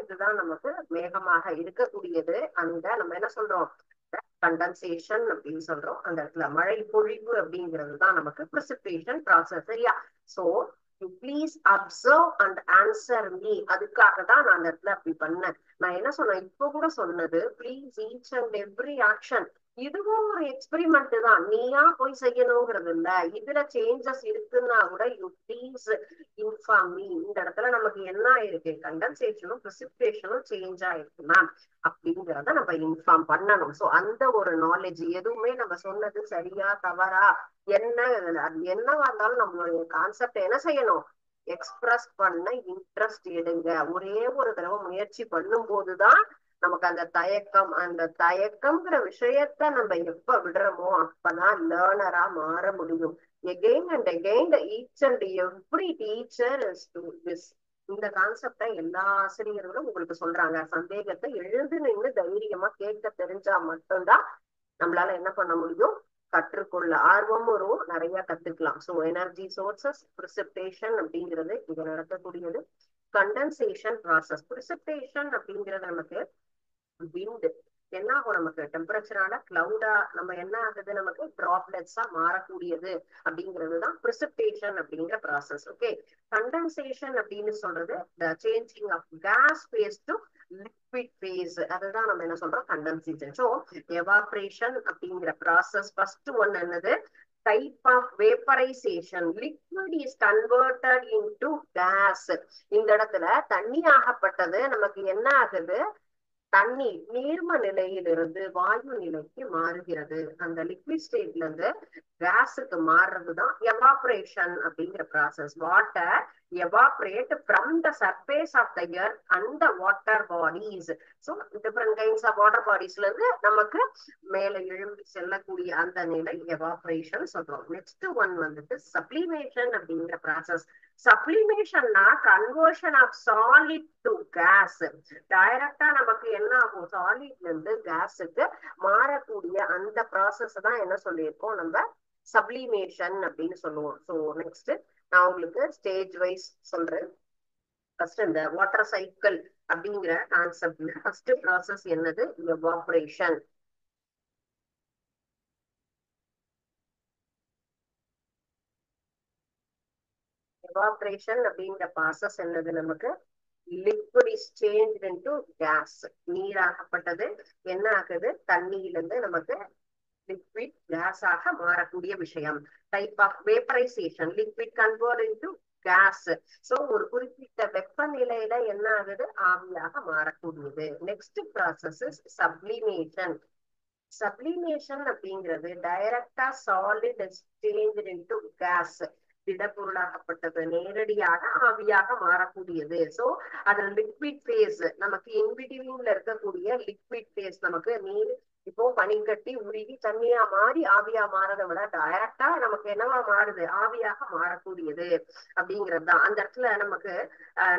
இதுதான் நமக்கு மேகமாக இருக்கக்கூடியது. அந்த நம்ம என்ன சொல்றோம்? கண்டன்சேஷன் அப்படின்னு சொல்றோம். அந்த இடத்துல மழை பொழிவு அப்படிங்கிறது தான் நமக்கு precipitation ப்ராசஸ். சரியா? So you please observe and answer me. அதுக்காக தான் நான் அந்த இடத்துல அப்படி பண்ணேன். நான் என்ன சொன்னேன்? இப்ப கூட சொன்னது please each and every action. இதுவும் ஒரு எக்ஸ்பெரிமெண்ட் தான். நீயா போய் செய்யணுங்கிறது இல்ல. இதுல சேஞ்சஸ் இருக்குன்னா கூட யூ ப்ளீஸ் இன்ஃபார்ம் மீ. இந்த இடத்துல நமக்கு என்ன ஆயிருக்கு? கண்டன்சேஷனும் precipitation-ம் சேஞ்ச் ஆயிருக்கு மேம் அப்படிங்கிறத நம்ம இன்ஃபார்ம் பண்ணணும். சோ அந்த ஒரு நாலேஜ் எதுவுமே நம்ம சொன்னது சரியா தவறா என்ன என்னவா இருந்தாலும் நம்மளுடைய கான்செப்ட் என்ன செய்யணும்? எக்ஸ்பிரஸ் பண்ண இன்ட்ரெஸ்ட் எடுங்க. ஒரே ஒரு தடவை முயற்சி பண்ணும் போதுதான் நமக்கு அந்த தயக்கம்ங்கிற விஷயத்த நம்ம எப்ப விடுறோமோ அப்பதான் லேர்னரா மாற முடியும். Again and again each and every teacher is to this. இந்த கான்செப்டை எல்லா ஆசிரியர்களும் உங்களுக்கு சொல்றாங்க. சந்தேகத்தை எழுந்து நின்று தைரியமா கேட்க தெரிஞ்சா மட்டும்தான் நம்மளால என்ன பண்ண முடியும்? கற்றுக்கொள்ள ஆர்வம் வரும், நிறைய கத்துக்கலாம். சோ எனர்ஜி சோர்சஸ் precipitation அப்படிங்கிறது இங்க நடக்கக்கூடியது. Condensation process. precipitation அப்படிங்கிறது நமக்கு விண்ட் என்ன ஆகும்? நமக்கு டெம்பரேச்சரால கிளவுடா நம்ம என்ன ஆகுது? நமக்கு டிராப்லெட்ஸா மாறக்கூடியது அப்படிங்கிறதுதான் precipitation அப்படிங்கிற ப்ராசஸ். ஓகே. கண்டன்சேஷன் அப்படின்னு சொல்றது the changing of gas phase to liquid phase. அதுதான் நம்ம என்ன சொல்றோம்? கண்டன்சேஷன். சோ எவாப்ரேஷன் அப்படிங்கிற ப்ராசஸ் ஃபர்ஸ்ட் ஒன் என்னது? type of vaporization. liquid is converted into gas. இந்த இடத்துல தண்ணி ஆகப்பட்டது நமக்கு என்ன ஆகுது? தண்ணி நீர்ம நிலையிலிருந்து வாயு நிலைக்கு மாறுகிறது. அந்த லிக்விட் ஸ்டேட்ல இருந்து கேஸுக்கு மாறுறதுதான் எவாபரேஷன் அப்படிங்கிற process. Water evaporate from the surface of the earth and the water bodies. So different kinds of water bodies ல இருந்து நமக்கு மேல எழும்பி செல்லக்கூடிய அந்த நிலை எவாபரேஷன் சொல்றோம். நெக்ஸ்ட் ஒன் வந்துட்டு சப்ளிமேஷன் அப்படிங்கிற ப்ராசஸ். சப்ளிமேஷன்னா conversion of solid to gas. டைரக்டா நமக்கு என்ன ஆகும்? சாலிட்ல இருந்து கேஸுக்கு மாறக்கூடிய அந்த ப்ராசஸ் தான் என்ன சொல்லியிருக்கோம்? நம்ம சப்ளிமேஷன் அப்படின்னு சொல்லுவோம். ஸோ நெக்ஸ்ட் நான் உங்களுக்கு ஸ்டேஜ் வைஸ் சொல்றேன். ஃபர்ஸ்ட் இந்த வாட்டர் சைக்கிள் அப்படிங்கிற கான்செப்ட்ல ஃபர்ஸ்ட் ப்ராசஸ் என்னது? எவாபரேஷன். எவாபரேஷன் அப்படிங்கிற ப்ராசஸ் என்னது? நமக்கு liquid is changed into gas. நீராகப்பட்டது என்ன ஆகுது? தண்ணியிலிருந்து நமக்கு லிக்விட் கேஸ் ஆக மாறக்கூடிய விஷயம். Type of vaporisation. Liquid convert into gas. So ஒரு குறிப்பிட்ட வெப்பநிலையில என்ன ஆகுது? ஆவியாக மாறக்கூடியது. Next process sublimation. சப்ளிமேஷன் அப்படிங்கிறது டைரக்டா சாலிட் சேஞ்ச் இன்டு கேஸ். திடப்பொருளாகப்பட்டது நேரடியாக ஆவியாக மாறக்கூடியது. சோ அதுல லிக்விட் பேஸ் நமக்கு இன்பிட்வீன்ல இருக்கக்கூடிய லிக்விட் பேஸ் நமக்கு நீர் இப்போ பனிக்கட்டி உருகி தண்ணியா மாறி ஆவியா மாறதை விட டைரக்டா நமக்கு என்னவா மாறுது? ஆவியாக மாறக்கூடியது அப்படிங்கிறது தான். அந்த இடத்துல நமக்கு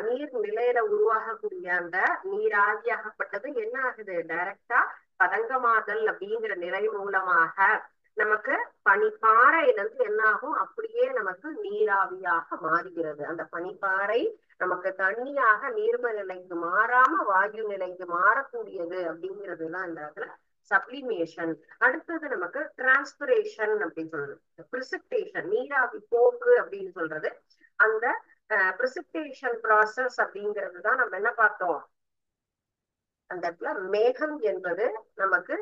நீர் நிலையில உருவாகக்கூடிய அந்த நீர் ஆவியாகப்பட்டது என்ன ஆகுது? டைரக்டா பதங்கமாதல் அப்படிங்கிற நிலை மூலமாக நமக்கு பனிப்பாறையில இருந்து என்ன ஆகும்? அப்படியே நமக்கு நீராவியாக மாறுகிறது. அந்த பனிப்பாறை நமக்கு தண்ணியாக நீர்ம நிலைக்கு மாறாம வாயு நிலைக்கு மாறக்கூடியது அப்படிங்கிறதுதான் இந்த இடத்துல சப்ளிமேஷன். அடுத்தது நமக்கு டிரான்ஸ்பிரேஷன் அப்படின்னு சொல்றது. பிரிசிப்டேஷன் நீராவி போக்கு அப்படின்னு சொல்றது. அந்த பிரிசிப்டேஷன் ப்ராசஸ் அப்படிங்கிறது தான் நம்ம என்ன பார்த்தோம்? அந்த இடத்துல மேகம் என்பது நமக்கு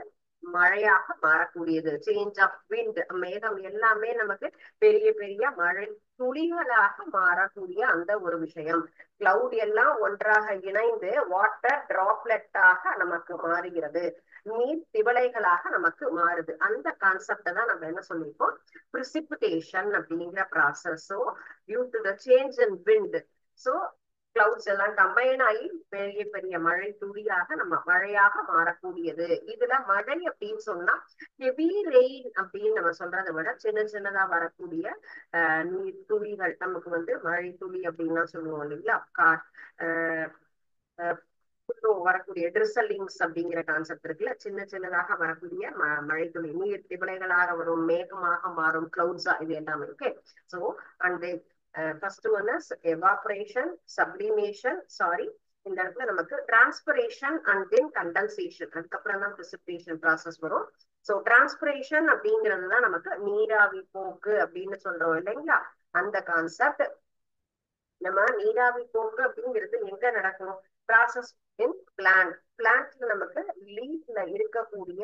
மழையாக மாறக்கூடியது. சேஞ்ச் ஆஃப் விண்ட், மேகம் எல்லாமே நமக்கு பெரிய பெரிய மழை துளிகளாக மாறக்கூடிய அந்த ஒரு விஷயம். கிளவுட் எல்லாம் ஒன்றாக இணைந்து வாட்டர் டிராப்லெட்டாக நமக்கு மாறுகிறது, நீர் திவலைகளாக நமக்கு மாறுது. அந்த கான்செப்ட தான் நம்ம என்ன சொல்லியிருக்கோம், precipitation அப்படிங்கிற process. So due to the change in wind, so clouds எல்லாம் கம்பைன் ஆகி பெரிய பெரிய மழை துளியாக நம்ம மழையாக மாறக்கூடியது. இதுல மழை அப்படின்னு சொன்னா ஹெவி ரெயின் அப்படின்னு நம்ம சொல்றதை விட சின்ன சின்னதா வரக்கூடிய நீர் துளிகள் நமக்கு மழை துளி அப்படின்லாம் சொல்லுவோம் இல்லைங்களா. வரக்கூடிய ட்ரிசலிங்ஸ் அப்படிங்கிற கான்செப்ட் இருக்குல்ல, சின்ன சின்னதாக வரக்கூடிய மழை துளி நீர் திவலைகளாக வரும், மேகமாக மாறும், கிளவுட்ஸா, இது எல்லாமே. Okay, so and first one is evaporation, sublimation, sorry இந்த இடத்துல நமக்கு டிரான்ஸ்பிரேஷன் அண்ட் தென் கண்டன்சேஷன், அதுக்கப்புறம் தான் precipitation ப்ராசஸ் வரும். ஸோ டிரான்ஸ்பிரேஷன் அப்படிங்கிறது தான் நமக்கு நீராவி போக்கு அப்படின்னு சொல்றோம் இல்லைங்களா. அந்த கான்செப்ட் நம்ம நீராவி போக்கு அப்படிங்கிறது எங்க நடக்கும், ப்ராசஸ் இன் பிளான்ட். பிளான்ட்ல நமக்கு லீஃப்ல இருக்கக்கூடிய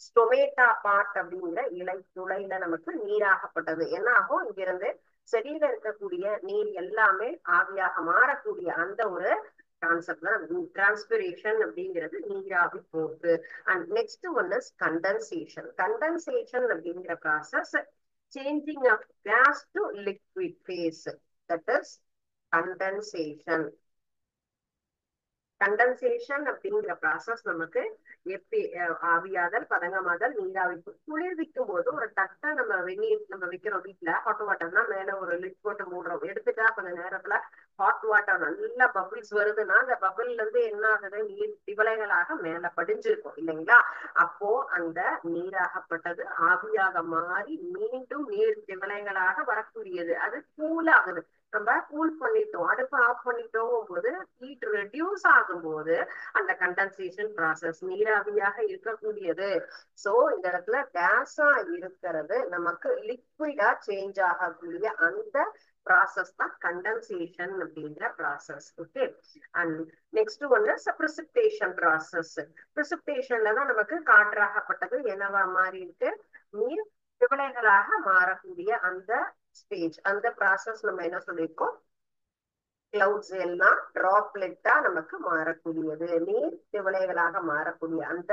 ஸ்டொமேட்டா பார்ட் அப்படிங்கிற இலை துளையில நமக்கு நீராகப்பட்டது என்ன ஆகும், இங்கிருந்து செடியில இருக்கக்கூடிய நீர் எல்லாமே ஆவியாக மாறக்கூடிய அந்த ஒரு கான்செப்ட் தான் டிரான்ஸ்பிரேஷன் அப்படிங்கிறது, நீராவி போக்கு. And next one is condensation. Condensation அப்படிங்கிற process changing of gas to liquid phase, that is condensation. Condensation அப்படிங்கிற ப்ராசஸ் நமக்கு எப்படி ஆவியாதல், பதங்கமாதல், நீராவி. குளிர்விக்கும் போது ஒரு தட்டை நம்ம வெந்நீர் நம்ம வைக்கிறோம் வீட்டுல, ஹாட் வாட்டர்னா மேல ஒரு லிட் போட்டு மூடுறோம், எடுத்துட்டா கொஞ்ச நேரத்துல ஹாட் வாட்டர் நல்லா பபிள்ஸ் வருதுன்னா அந்த பபிள்ல இருந்து என்ன ஆகுது, நீர் திவலைகளாக மேல படிஞ்சிருக்கும் இல்லைங்களா. அப்போ அந்த நீராகப்பட்டது ஆவியாக மாறி மீண்டும் நீர் திவலைகளாக வரக்கூடியது. அது கூல் ஆகுது, நம்ம கூல் பண்ணிட்டோம், அடுப்பு ஆஃப் பண்ணிட்டோம் போது ஹீட் ரெடியூஸ் ஆகும் போது அந்த கண்டன்சேஷன் ப்ராசஸ் நீராவியாக இருக்கக்கூடியது. சோ இந்த இடத்துல கேஸா இருக்கிறது நமக்கு லிக்விடா சேஞ்ச் ஆகக்கூடிய அந்த ப்ராசஸ் தான் கண்டன்சேஷன் அப்படிங்கிற ப்ராசஸ். ஓகே, அண்ட் நெக்ஸ்ட் ஒன்னு precipitation ப்ராசஸ். precipitation தான் நமக்கு காற்றாகப்பட்டது என்னவா மாறி இருக்கு, நீர் திவலைகளாக மாறக்கூடிய அந்த ஸ்டேஜ், அந்த ப்ராசஸ் நம்ம என்ன சொல்லியிருக்கோம், கிளவுட்ஸ் எல்லாம் டிராப்லெட்டா நமக்கு மாறக்கூடியது, நீர் திவலைகளாக மாறக்கூடிய அந்த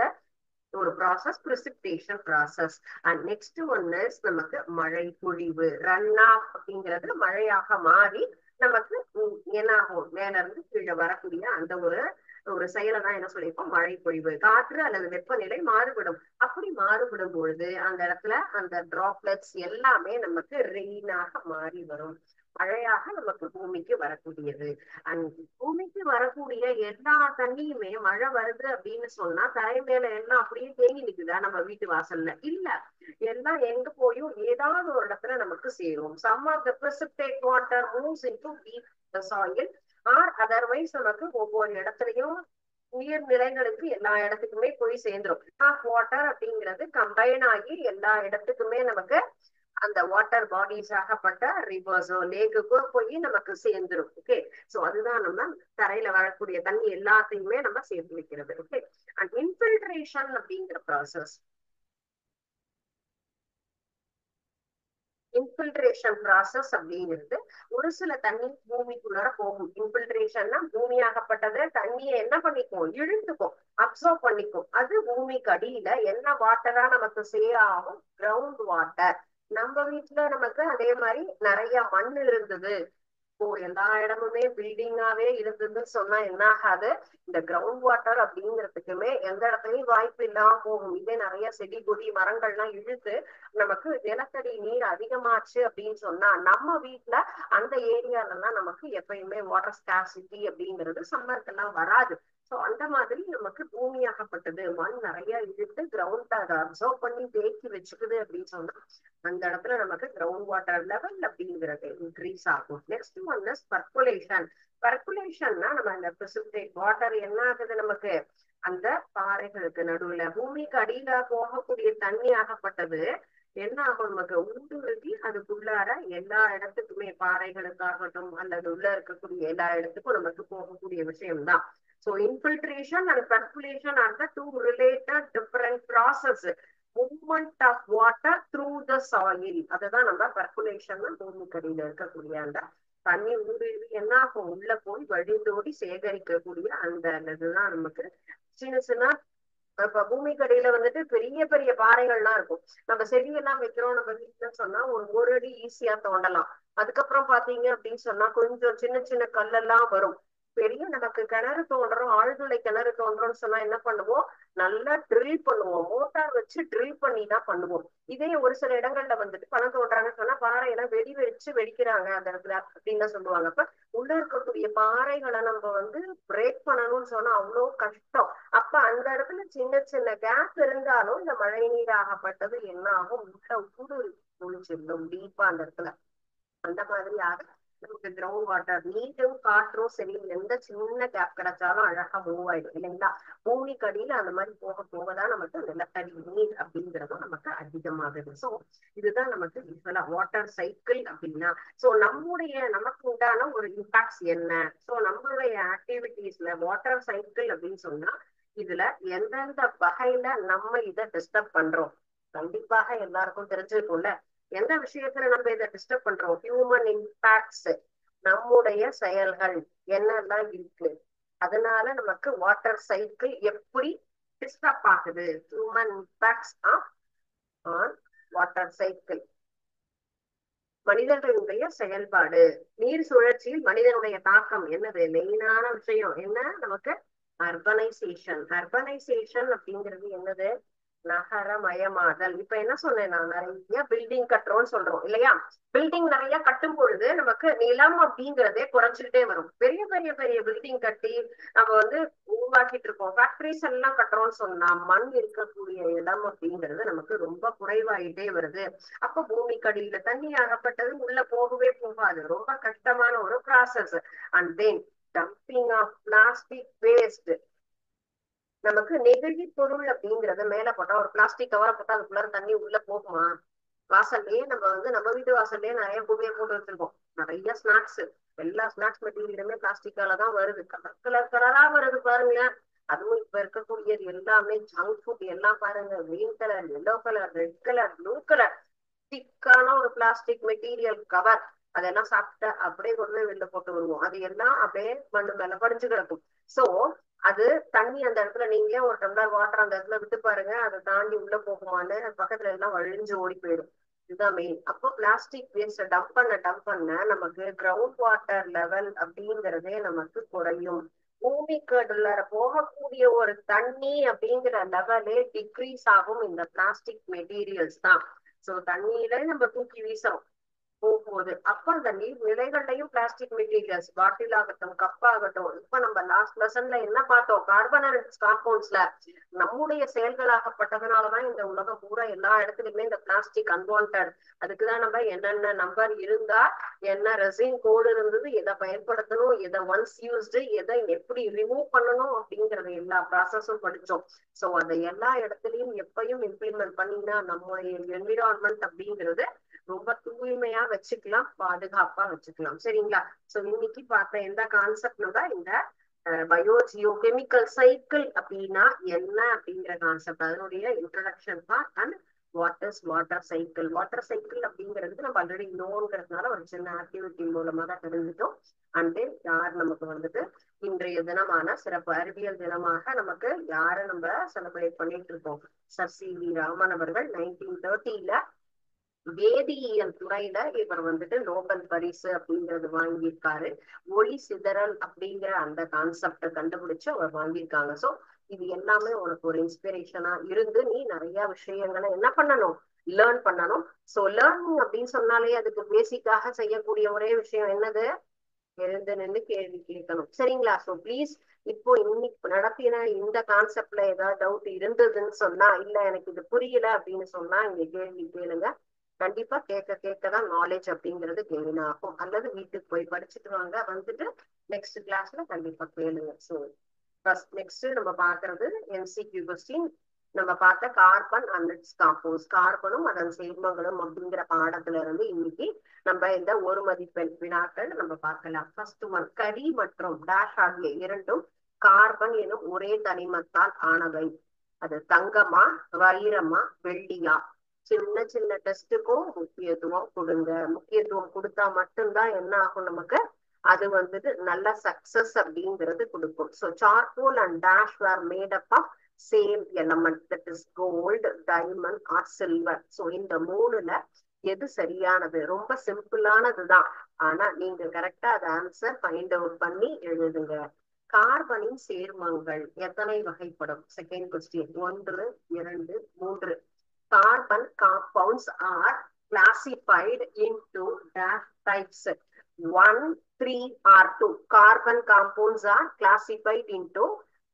ஒரு process precipitation process. And next one is நமக்கு மழை பொழிவு. ரன் ஆஃப் அப்படிங்கிறது மழையாக மாறி நமக்கு என்ன ஆகும், மேல இருந்து கீழே வரக்கூடிய அந்த ஒரு செயலை தான் என்ன சொல்லியிருக்கோம், மழை பொழிவு. காற்று அல்லது வெப்பநிலை மாறுபடும், அப்படி மாறுபடும் பொழுது அந்த இடத்துல அந்த டிராப்லெட்ஸ் எல்லாமே நமக்கு ரெயினாக மாறி வரும், மழையாக நமக்கு பூமிக்கு வரக்கூடியது. அண்ட் பூமிக்கு வரக்கூடிய எல்லா தண்ணியுமே மழை வருது அப்படின்னு சொன்னா தரை மேல எல்லாம் அப்படியே தேங்கி நிக்குதா நம்ம வீட்டு வாசல்ல, இல்ல, எல்லாம் எங்க போயும் ஏதாவது ஒரு இடத்துல நமக்கு சேரும். Some of the precipitate water moves into deep the soil or otherwise நமக்கு ஒவ்வொரு இடத்துலயும் நீர்நிலைகளுக்கு எல்லா இடத்துக்குமே போய் சேர்ந்துரும். ஆஃப் வாட்டர் அப்படிங்கிறது கம்பைன் ஆகி எல்லா இடத்துக்குமே நமக்கு அந்த வாட்டர் பாடிஸ் ஆகப்பட்ட ரிவர்ஸோ லேக்குக்கோ போய் நமக்கு சேர்ந்துரும். ஓகே, சோ அதுதான் நம்ம தரையில வரக்கூடிய தண்ணி எல்லாத்தையுமே நம்ம சேர்த்து வைக்கிறது. ஓகே, அண்ட் இன்ஃபில்ட்ரேஷன் அப்படிங்கிற ப்ராசஸ். இன்ஃபில்ட்ரேஷன் ப்ராசஸ் அப்படிங்கிறது ஒரு சில தண்ணி பூமிக்குள்ளார போகும். இன்ஃபில்ட்ரேஷன்னா பூமியாகப்பட்டது தண்ணியை என்ன பண்ணிக்கும், இழுத்துக்கும், அப்சர்வ் பண்ணிக்கும். அது பூமிக்கு அடியில என்ன வாட்டரா நமக்கு ஆகும், கிரவுண்ட் வாட்டர். நம்ம வீட்டுல நமக்கு அதே மாதிரி நிறைய மண் இருந்தது, இப்போ எல்லா இடமுமே பில்டிங்காவே இருந்ததுன்னு சொன்னா என்ன ஆகாது, இந்த கிரவுண்ட் வாட்டர் அப்படிங்கிறதுக்குமே எந்த இடத்துலயும் வாய்ப்பு இல்லாம போகும். இதே நிறைய செடி கொடி மரங்கள்லாம் இழுத்து நமக்கு நிலத்தடி நீர் அதிகமாச்சு அப்படின்னு சொன்னா நம்ம வீட்டுல அந்த ஏரியால எல்லாம் நமக்கு எப்பயுமே வாட்டர் ஸ்கார்சிட்டி அப்படிங்கிறது சம்மருக்கெல்லாம் வராது. சோ அந்த மாதிரி நமக்கு பூமியாகப்பட்டது மண் நிறைய இழுத்து கிரவுண்ட் அதை அப்சர்வ் பண்ணி தேக்கி வச்சுக்குது அப்படின்னு சொன்னா அந்த இடத்துல நமக்கு கிரவுண்ட் வாட்டர் லெவல் அப்படிங்கிறது இன்க்ரீஸ் ஆகும். Next one is percolation. பர்குலேஷன்னா நம்ம அந்த precipitate வாட்டர் என்ன ஆகுது, நமக்கு அந்த பாறைகளுக்கு நடுவுல பூமிக்கு அடியில போகக்கூடிய தண்ணி ஆகப்பட்டது என்ன ஆகும், நமக்கு ஊடுருவி அதுக்குள்ளார எல்லா இடத்துக்குமே பாறைகளுக்காகட்டும் அல்லது உள்ள இருக்கக்கூடிய எல்லா இடத்துக்கும் நமக்கு போகக்கூடிய விஷயம்தான். So infiltration and percolation are the two related different process. Movement of water through the soil. அதுதான் நம்ம percolation பூமிக்கடியில இருக்கக்கூடிய அந்த தண்ணி ஊடுருவி என்ன ஆகும், உள்ள போய் வழிந்தோடி சேகரிக்கக்கூடிய அந்த இதுதான் நமக்கு சின்ன சின்ன. இப்ப பூமிக்கடியில வந்துட்டு பெரிய பெரிய பாறைகள்லாம் இருக்கும். நம்ம செடியெல்லாம் வைக்கிறோம் நம்ம வீட்டுல சொன்னா ஒரு அடி ஈஸியா தோண்டலாம். அதுக்கப்புறம் பாத்தீங்க அப்படின்னு சொன்னா கொஞ்சம் சின்ன சின்ன கல்லெல்லாம் வரும். பெரிய நமக்கு கிணறு தோன்றோம், ஆழ்துளை கிணறு தோன்றோம்னு சொன்னா என்ன பண்ணுவோம், நல்லா ட்ரில் பண்ணுவோம், மோட்டார் வச்சு ட்ரில் பண்ணி தான் பண்ணுவோம். இதே ஒரு சில இடங்கள்ல வந்துட்டு பணம் தோன்றாங்கன்னு சொன்னா பாறையெல்லாம் வச்சு வெடிக்கிறாங்க அந்த இடத்துல அப்படின்னு சொல்லுவாங்க. அப்ப உள்ள இருக்கக்கூடிய பாறைகளை நம்ம வந்து பிரேக் பண்ணணும்னு சொன்னா அவ்வளவு கஷ்டம். அப்ப அந்த இடத்துல சின்ன சின்ன கேப் இருந்தாலும் இந்த மழை நீர் ஆகப்பட்டது என்ன ஆகும், உள்ள ஊடுருவி செல்லும் டீப்பா அந்த இடத்துல. அந்த மாதிரியாக நமக்கு கிரவுண்ட் வாட்டர் நீரும் காற்றும் சரி எந்த சின்ன கேப் கிடைச்சாலும் அழகா மூவ் ஆயிடும் இல்லைங்களா. பூமிக்கு அடியில அந்த மாதிரி போக போகதான் நமக்கு நிலத்தடி நீர் அப்படிங்கிறதும் நமக்கு அதிகமாகுது. சோ இதுதான் நமக்கு யூஸ்வலா வாட்டர் சைக்கிள் அப்படின்னா. சோ நமக்கு உண்டான ஒரு இம்பாக்ட்ஸ் என்ன, சோ நம்மளுடைய ஆக்டிவிட்டிஸ்ல வாட்டர் சைக்கிள் அப்படின்னு சொன்னா இதுல எந்தெந்த வகையில நம்ம இதை டிஸ்டர்ப் பண்றோம், கண்டிப்பாக எல்லாருக்கும் தெரிஞ்சிருக்கும்ல. எந்த விஷயத்துல நம்ம இதை டிஸ்டர்ப் பண்றோம், ஹியூமன் இம்பாக்ட்ஸ், நம்முடைய செயல்கள் என்னெல்லாம் இருக்கு, அதனால நமக்கு வாட்டர் சைக்கிள் எப்படி டிஸ்டர்ப் ஆகுது. Human impacts on water cycle. மனிதர்களுடைய செயல்பாடு, நீர் சுழற்சியில் மனிதனுடைய தாக்கம் என்னது, மெயினான விஷயம் என்ன நமக்கு, அர்பனைசேஷன். அர்பனைசேஷன் அப்படிங்கிறது என்னது, நகரமயமாதல். இப்ப என்ன சொன்னேன், நான் நிறைய பில்டிங் கட்டுறோம்னு சொல்றோம் இல்லையா. பில்டிங் நிறைய கட்டும் பொழுது நமக்கு நிலம் அப்படிங்கிறதே குறைஞ்சிக்கிட்டே வரும். பெரிய பெரிய பெரிய பில்டிங் கட்டி நம்ம வந்து உருவாக்கிட்டு இருக்கோம். ஃபேக்டரிஸ் எல்லாம் கட்டுறோம்னு சொன்னா மண் இருக்கக்கூடிய இடம் அப்படிங்கிறது நமக்கு ரொம்ப குறைவாயிட்டே வருது. அப்ப பூமிக்கடியில தண்ணி ஆகப்பட்டது உள்ள போகவே போகாது, ரொம்ப கஷ்டமான ஒரு process. And then dumping of plastic waste. நமக்கு நெகிழி பொருள் அப்படிங்கறது மேல போட்டா, ஒரு பிளாஸ்டிக் கவரை போட்டா அதுக்குள்ளார தண்ணி உள்ள போகுமா. வாசல்லையே நம்ம வீட்டு வாசல்லையே நிறைய குப்பையை போட்டு வச்சிருக்கோம். நிறைய ஸ்நாக்ஸ், எல்லா ஸ்நாக்ஸ் மெட்டீரியலுமே பிளாஸ்டிக்கால தான் வருது. கலர் கலர் கலரா வருது பாருங்க. அதுவும் இப்ப இருக்கக்கூடியது எல்லாமே ஜங்க் ஃபுட் எல்லாம் பாருங்க, green colour, yellow colour, red colour, blue colour திக்கான ஒரு பிளாஸ்டிக் மெட்டீரியல் கவர். அதெல்லாம் சாப்பிட்டா அப்படியே கொண்டு போய் வெளில போட்டு வருவோம். அது எல்லாம் அப்படியே மண்ணு மேல படிஞ்சு கிடக்கும். சோ அது தண்ணி அந்த இடத்துல நீங்களே ஒரு டம்ளர் வாட்டர் அந்த இடத்துல விட்டு பாருங்க, அதை தாண்டி உள்ள போகுமான்னு பக்கத்துல எல்லாம் வழிஞ்சு ஓடி போயிடும். இதுதான் மெயின். அப்போ பிளாஸ்டிக் வேஸ்ட் டம்ப் பண்ண நமக்கு கிரவுண்ட் வாட்டர் லெவல் அப்படிங்கிறதே நமக்கு குறையும். பூமிக்கடுல போகக்கூடிய ஒரு தண்ணி அப்படிங்கிற லெவலே டிக்ரீஸ் ஆகும் இந்த பிளாஸ்டிக் மெட்டீரியல்ஸ் தான். சோ தண்ணியில நம்ம தூக்கி வீசுறோம் போகும்போது, அப்ப அந்த நீர் நிலைகள்லையும் பிளாஸ்டிக் மெட்டீரியல்ஸ், பாட்டில் ஆகட்டும், கப் ஆகட்டும். இப்ப நம்ம லாஸ்ட் லெசன்ல என்ன பார்த்தோம், கார்பனேட்டட் காம்பவுண்ட்ஸ்ல நம்முடைய செயல்களாகப்பட்டதுனாலதான் இந்த உலகம் பூரா எல்லா இடத்துலயுமே இந்த பிளாஸ்டிக் அன்வான்ட். அதுக்குதான் நம்ம என்னென்ன நம்பர் இருந்தா என்ன ரெசின் கோடு இருந்தது, எதை பயன்படுத்தணும், எதை ஒன்ஸ் யூஸ்டு, எதை எப்படி ரிமூவ் பண்ணணும் அப்படிங்கறது எல்லா ப்ராசஸும் படிச்சோம். சோ அதை எல்லா இடத்துலயும் எப்பயும் இம்ப்ளிமெண்ட் பண்ணினா நம்முடைய என்விரான்மெண்ட் அப்படிங்கிறது ரொம்ப தூய்மையா வச்சுக்கலாம், பாதுகாப்பா வச்சுக்கலாம். சரிங்களா. சோ இன்னைக்கு பார்த்த எந்த கான்செப்ட்ல தான் இந்த பயோஜியோ கெமிக்கல் சைக்கிள் அப்படின்னா என்ன அப்படிங்கிற கான்செப்ட், அதனுடைய இன்ட்ரடக்ஷன் தான். And what is water cycle. Water cycle அப்படிங்கிறது நம்ம ஆல்ரெடி நோங்கிறதுனால ஒரு சின்ன ஆக்டிவிட்டி மூலமா தான் தெரிஞ்சுட்டோம். அண்ட் தென் யார் நமக்கு வந்துட்டு இன்றைய தினமான சிறப்பு அறிவியல் தினமாக நமக்கு யாரை நம்ம செலிப்ரேட் பண்ணிட்டு இருக்கோம், சர் சி.வி. ராமன் அவர்கள் 1930 வேதியியல் துறையில இவர் வந்துட்டு நோபல் பரிசு அப்படிங்கறது வாங்கியிருக்காரு. ஒளி சிதறல் அப்படிங்கிற அந்த கான்செப்ட கண்டுபிடிச்சு அவர் வாங்கியிருக்காங்க. சோ இது எல்லாமே உனக்கு ஒரு இன்ஸ்பிரேஷனா இருந்து நீ நிறைய விஷயங்களை என்ன பண்ணணும், லேர்ன் பண்ணணும். சோ லேர்னிங் அப்படின்னு சொன்னாலே அதுக்கு பேசிக்காக செய்யக்கூடிய ஒரே விஷயம் என்னது, எழுந்து நின்று கேள்வி கேட்கணும். சரிங்களா. சோ ப்ளீஸ் இப்போ இன்னைக்கு நடத்தின இந்த கான்செப்ட்ல ஏதாவது டவுட் இருந்ததுன்னு சொன்னா, இல்ல எனக்கு இது புரியல அப்படின்னு சொன்னா இங்க கேள்வி கேளுங்க. கண்டிப்பா கேட்க கேட்கதான் நாலேஜ் அப்படிங்கிறது கெயின் ஆகும். அல்லது வீட்டுக்கு போய் படிச்சுட்டு வாங்க, வந்துட்டு நெக்ஸ்ட் கிளாஸ்ல கண்டிப்பா கேளுங்க. ஸோ ஃபர்ஸ்ட் நெக்ஸ்ட் நம்ம பாக்குறது MCQ கொஸ்டின். நம்ம பார்த்த கார்பன் அண்ட் இட்ஸ் காம்பவுண்ட்ஸ், கார்பனும் அதன் சேர்மங்களும் அப்படிங்கிற பாடத்துல இருந்து இன்னைக்கு நம்ம இந்த ஒரு மதிப்பெண் வினாக்கள் நம்ம பார்க்கலாம். ஃபர்ஸ்ட் ஒன், கரி மற்றும் டேஷ் ஆகிய இரண்டும் கார்பன் எனும் ஒரே தனிமத்தால் ஆனவை. அது தங்கமா, வைரமா, வெள்ளியா? சின்ன சின்ன டெஸ்ட்டுக்கும் முக்கியத்துவம் கொடுங்க. முக்கியத்துவம் கொடுத்தா மட்டும்தான் என்ன ஆகும் நமக்கு, அது வந்துட்டு நல்ல சக்சஸ் அப்படிங்கிறது கொடுக்கும். So charcoal and dash were made up of same element, that is gold, diamond or silver. So இந்த மூணுல எது சரியானது? ரொம்ப சிம்பிளானதுதான், ஆனா நீங்க கரெக்டா அதை ஆன்சர் ஃபைண்ட் அவுட் பண்ணி எழுதுங்க. கார்பனின் சேர்மங்கள் எத்தனை வகைப்படும்? Second question. 1, 2, 3. Carbon compounds R classified into dash types. 1, 3 or 2. Carbon compounds are classified into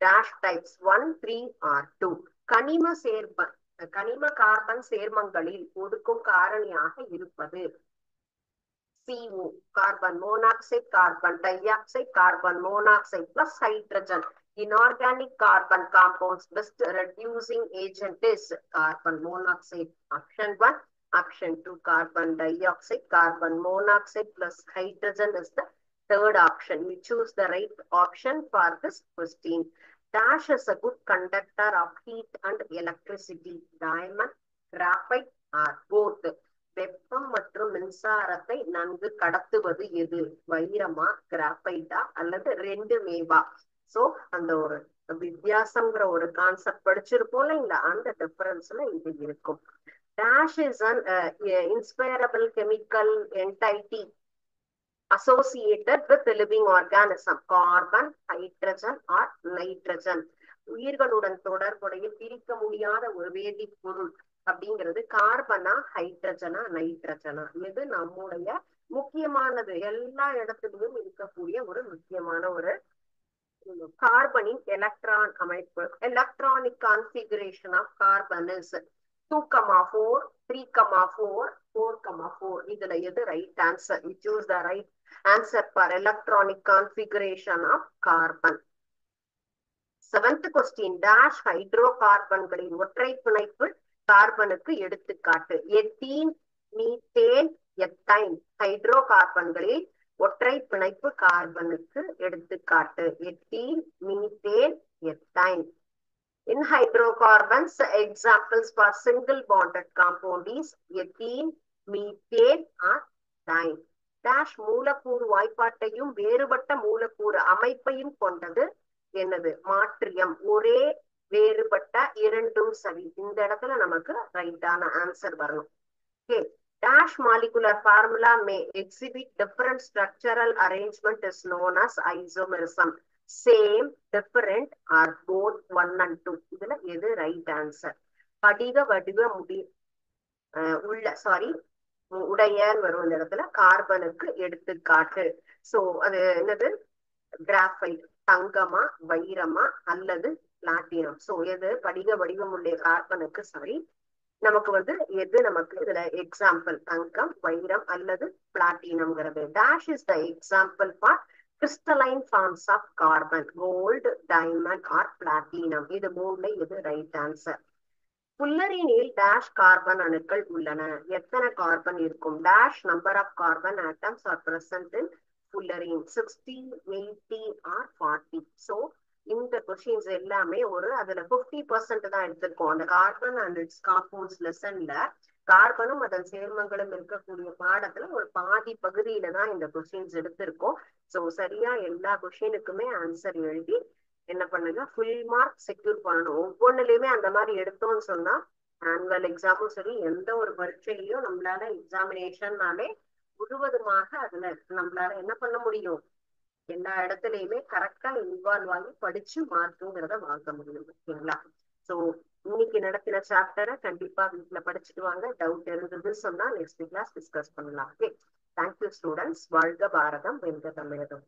dash types 1, 3 or 2. கனிம கார்பன் சேர்மங்களில் ஒடுக்கும் காரணியாக இருப்பது CO, carbon monoxide, carbon dioxide, carbon monoxide plus hydrogen. Inorganic carbon compounds best reducing agent is carbon monoxide. Option 1. Option 2, carbon dioxide, carbon monoxide plus hydrogen is the third option. You choose the right option for this question. Dash is a good conductor of heat and electricity. Diamond, graphite or both. வெப்பம் மற்றும் மின்சாரத்தை நன்கு கடத்துவது எது? வைரமா, கிராஃபைட்டா அல்லது ரெண்டுமேவா? So அந்த ஒரு வித்தியாசம்ங்கிற ஒரு concept படிச்சிருப்போம் இல்லைங்களா, அந்த டிஃபரன்ஸ்ல இது இருக்கும். Dash is an inspirable chemical entity associated with the living organism. Carbon, hydrogen or nitrogen. உயிர்களுடன் தொடர்புடைய பிரிக்க முடியாத ஒரு வேதிப்பொருள் அப்படிங்கிறது கார்பனா, ஹைட்ரஜனா, நைட்ரஜனா? எது நம்முடைய முக்கியமானது? எல்லா இடத்துலயும் இருக்கக்கூடிய ஒரு முக்கியமான ஒரு கார்பனின் எலக்ட்ரான் அமைப்பு. Electronic configuration of carbon is 2,4, 3,4, 4,4. இதுல எது right answer? You choose the right answer for electronic configuration of carbon. 7th question. Dash ஹைட்ரோகார்பன்களின் ஒற்றை பிணைப்பு கார்பனுக்கு எடுத்துக்காட்டு. Ethene, methane, எத்தைன். ஹைட்ரோகார்பன்களில் ஒற்றை பிணைப்பு கார்பனுக்கு எடுத்துக்காட்டு. Ethene, methane, ethyne. In hydrocarbons, examples for single bonded compound is ethene, methane or diene. Dash மூலக்கூறு வாய்ப்பாட்டையும் வேறுபட்ட மூலக்கூறு அமைப்பையும் கொண்டது என்னது? மாற்றியம். ஒரே வேறுபட்ட இரண்டும் சரி. இந்த இடத்துல நமக்கு ரைட்டான ஆன்சர் வரணும். Okay. Dash molecular formula may exhibit different structural arrangement is known as isomerism. Same, different or both 1 and 2. இதுல எது ரைட் ஆன்சர்? படிக வடிவ உடையன்னு வரும் இந்த இடத்துல. கார்பனுக்கு எடுத்துக்காட்டு. சோ அது என்னது? கிராஃபைட். தங்கமா, வைரமா அல்லது பிளாட்டினம்? சோ எது படிக வடிவம் உள்ள கார்பனுக்கு சரி. நமக்கு எது நமக்கு இதுல எக்ஸாம்பிள்? தங்கம், வைரம் அல்லது பிளாட்டினம்ங்கிறது. Dash is the example for crystalline forms of carbon. Gold, diamond or platinum. இது மூணுல எது ரைட் ஆன்சர்? புல்லரினில் டேஷ் கார்பன் அணுக்கள் உள்ளன. எத்தனை கார்பன் இருக்கும்? Dash number of carbon atoms are present in fullerene. 60, 80 or 40. So இந்த கொஸ்டின்ஸ் எல்லாமே அதுல 50% தான் எடுத்திருக்கோம். அந்த கார்பன் அண்ட் இட்ஸ் காம்பவுண்ட்ஸ் லெசன்ல கார்பனும் அதன் சேர்மங்களும் இருக்கக்கூடிய பாடத்துல ஒரு பாதி பகுதியில தான் இந்த கொஸ்டின்ஸ் எடுத்திருக்கோம். சோ சரியா எல்லா கொஸ்டினுக்குமே ஆன்சர் எழுதி என்ன பண்ணுங்க, ஃபுல் மார்க் செக்யூர் பண்ணணும். ஒவ்வொன்றுலயுமே அந்த மாதிரி எடுத்தோம்னு சொன்னா ஆனுவல் எக்ஸாமும் சரி, எந்த ஒரு பரீட்சையிலையும் நம்மளால எக்ஸாமினேஷன்னாலே முழுவதுமாக அதுல நம்மளால என்ன பண்ண முடியும்? எல்லா இடத்துலயுமே கரெக்டா இன்வால்வ் ஆகி படிச்சு மார்க்குங்கிறத வாங்க முடியும். ஓகேங்களா? சோ இன்னைக்கு நடத்தின சாப்டரை கண்டிப்பா வீட்டுல படிச்சுட்டு வாங்க. டவுட் இருந்ததுன்னு சொன்னா நெக்ஸ்ட் கிளாஸ் டிஸ்கஸ் பண்ணலாம். Okay, thank you students. வாழ்க பாரதம், வெல்க தமிழகம்.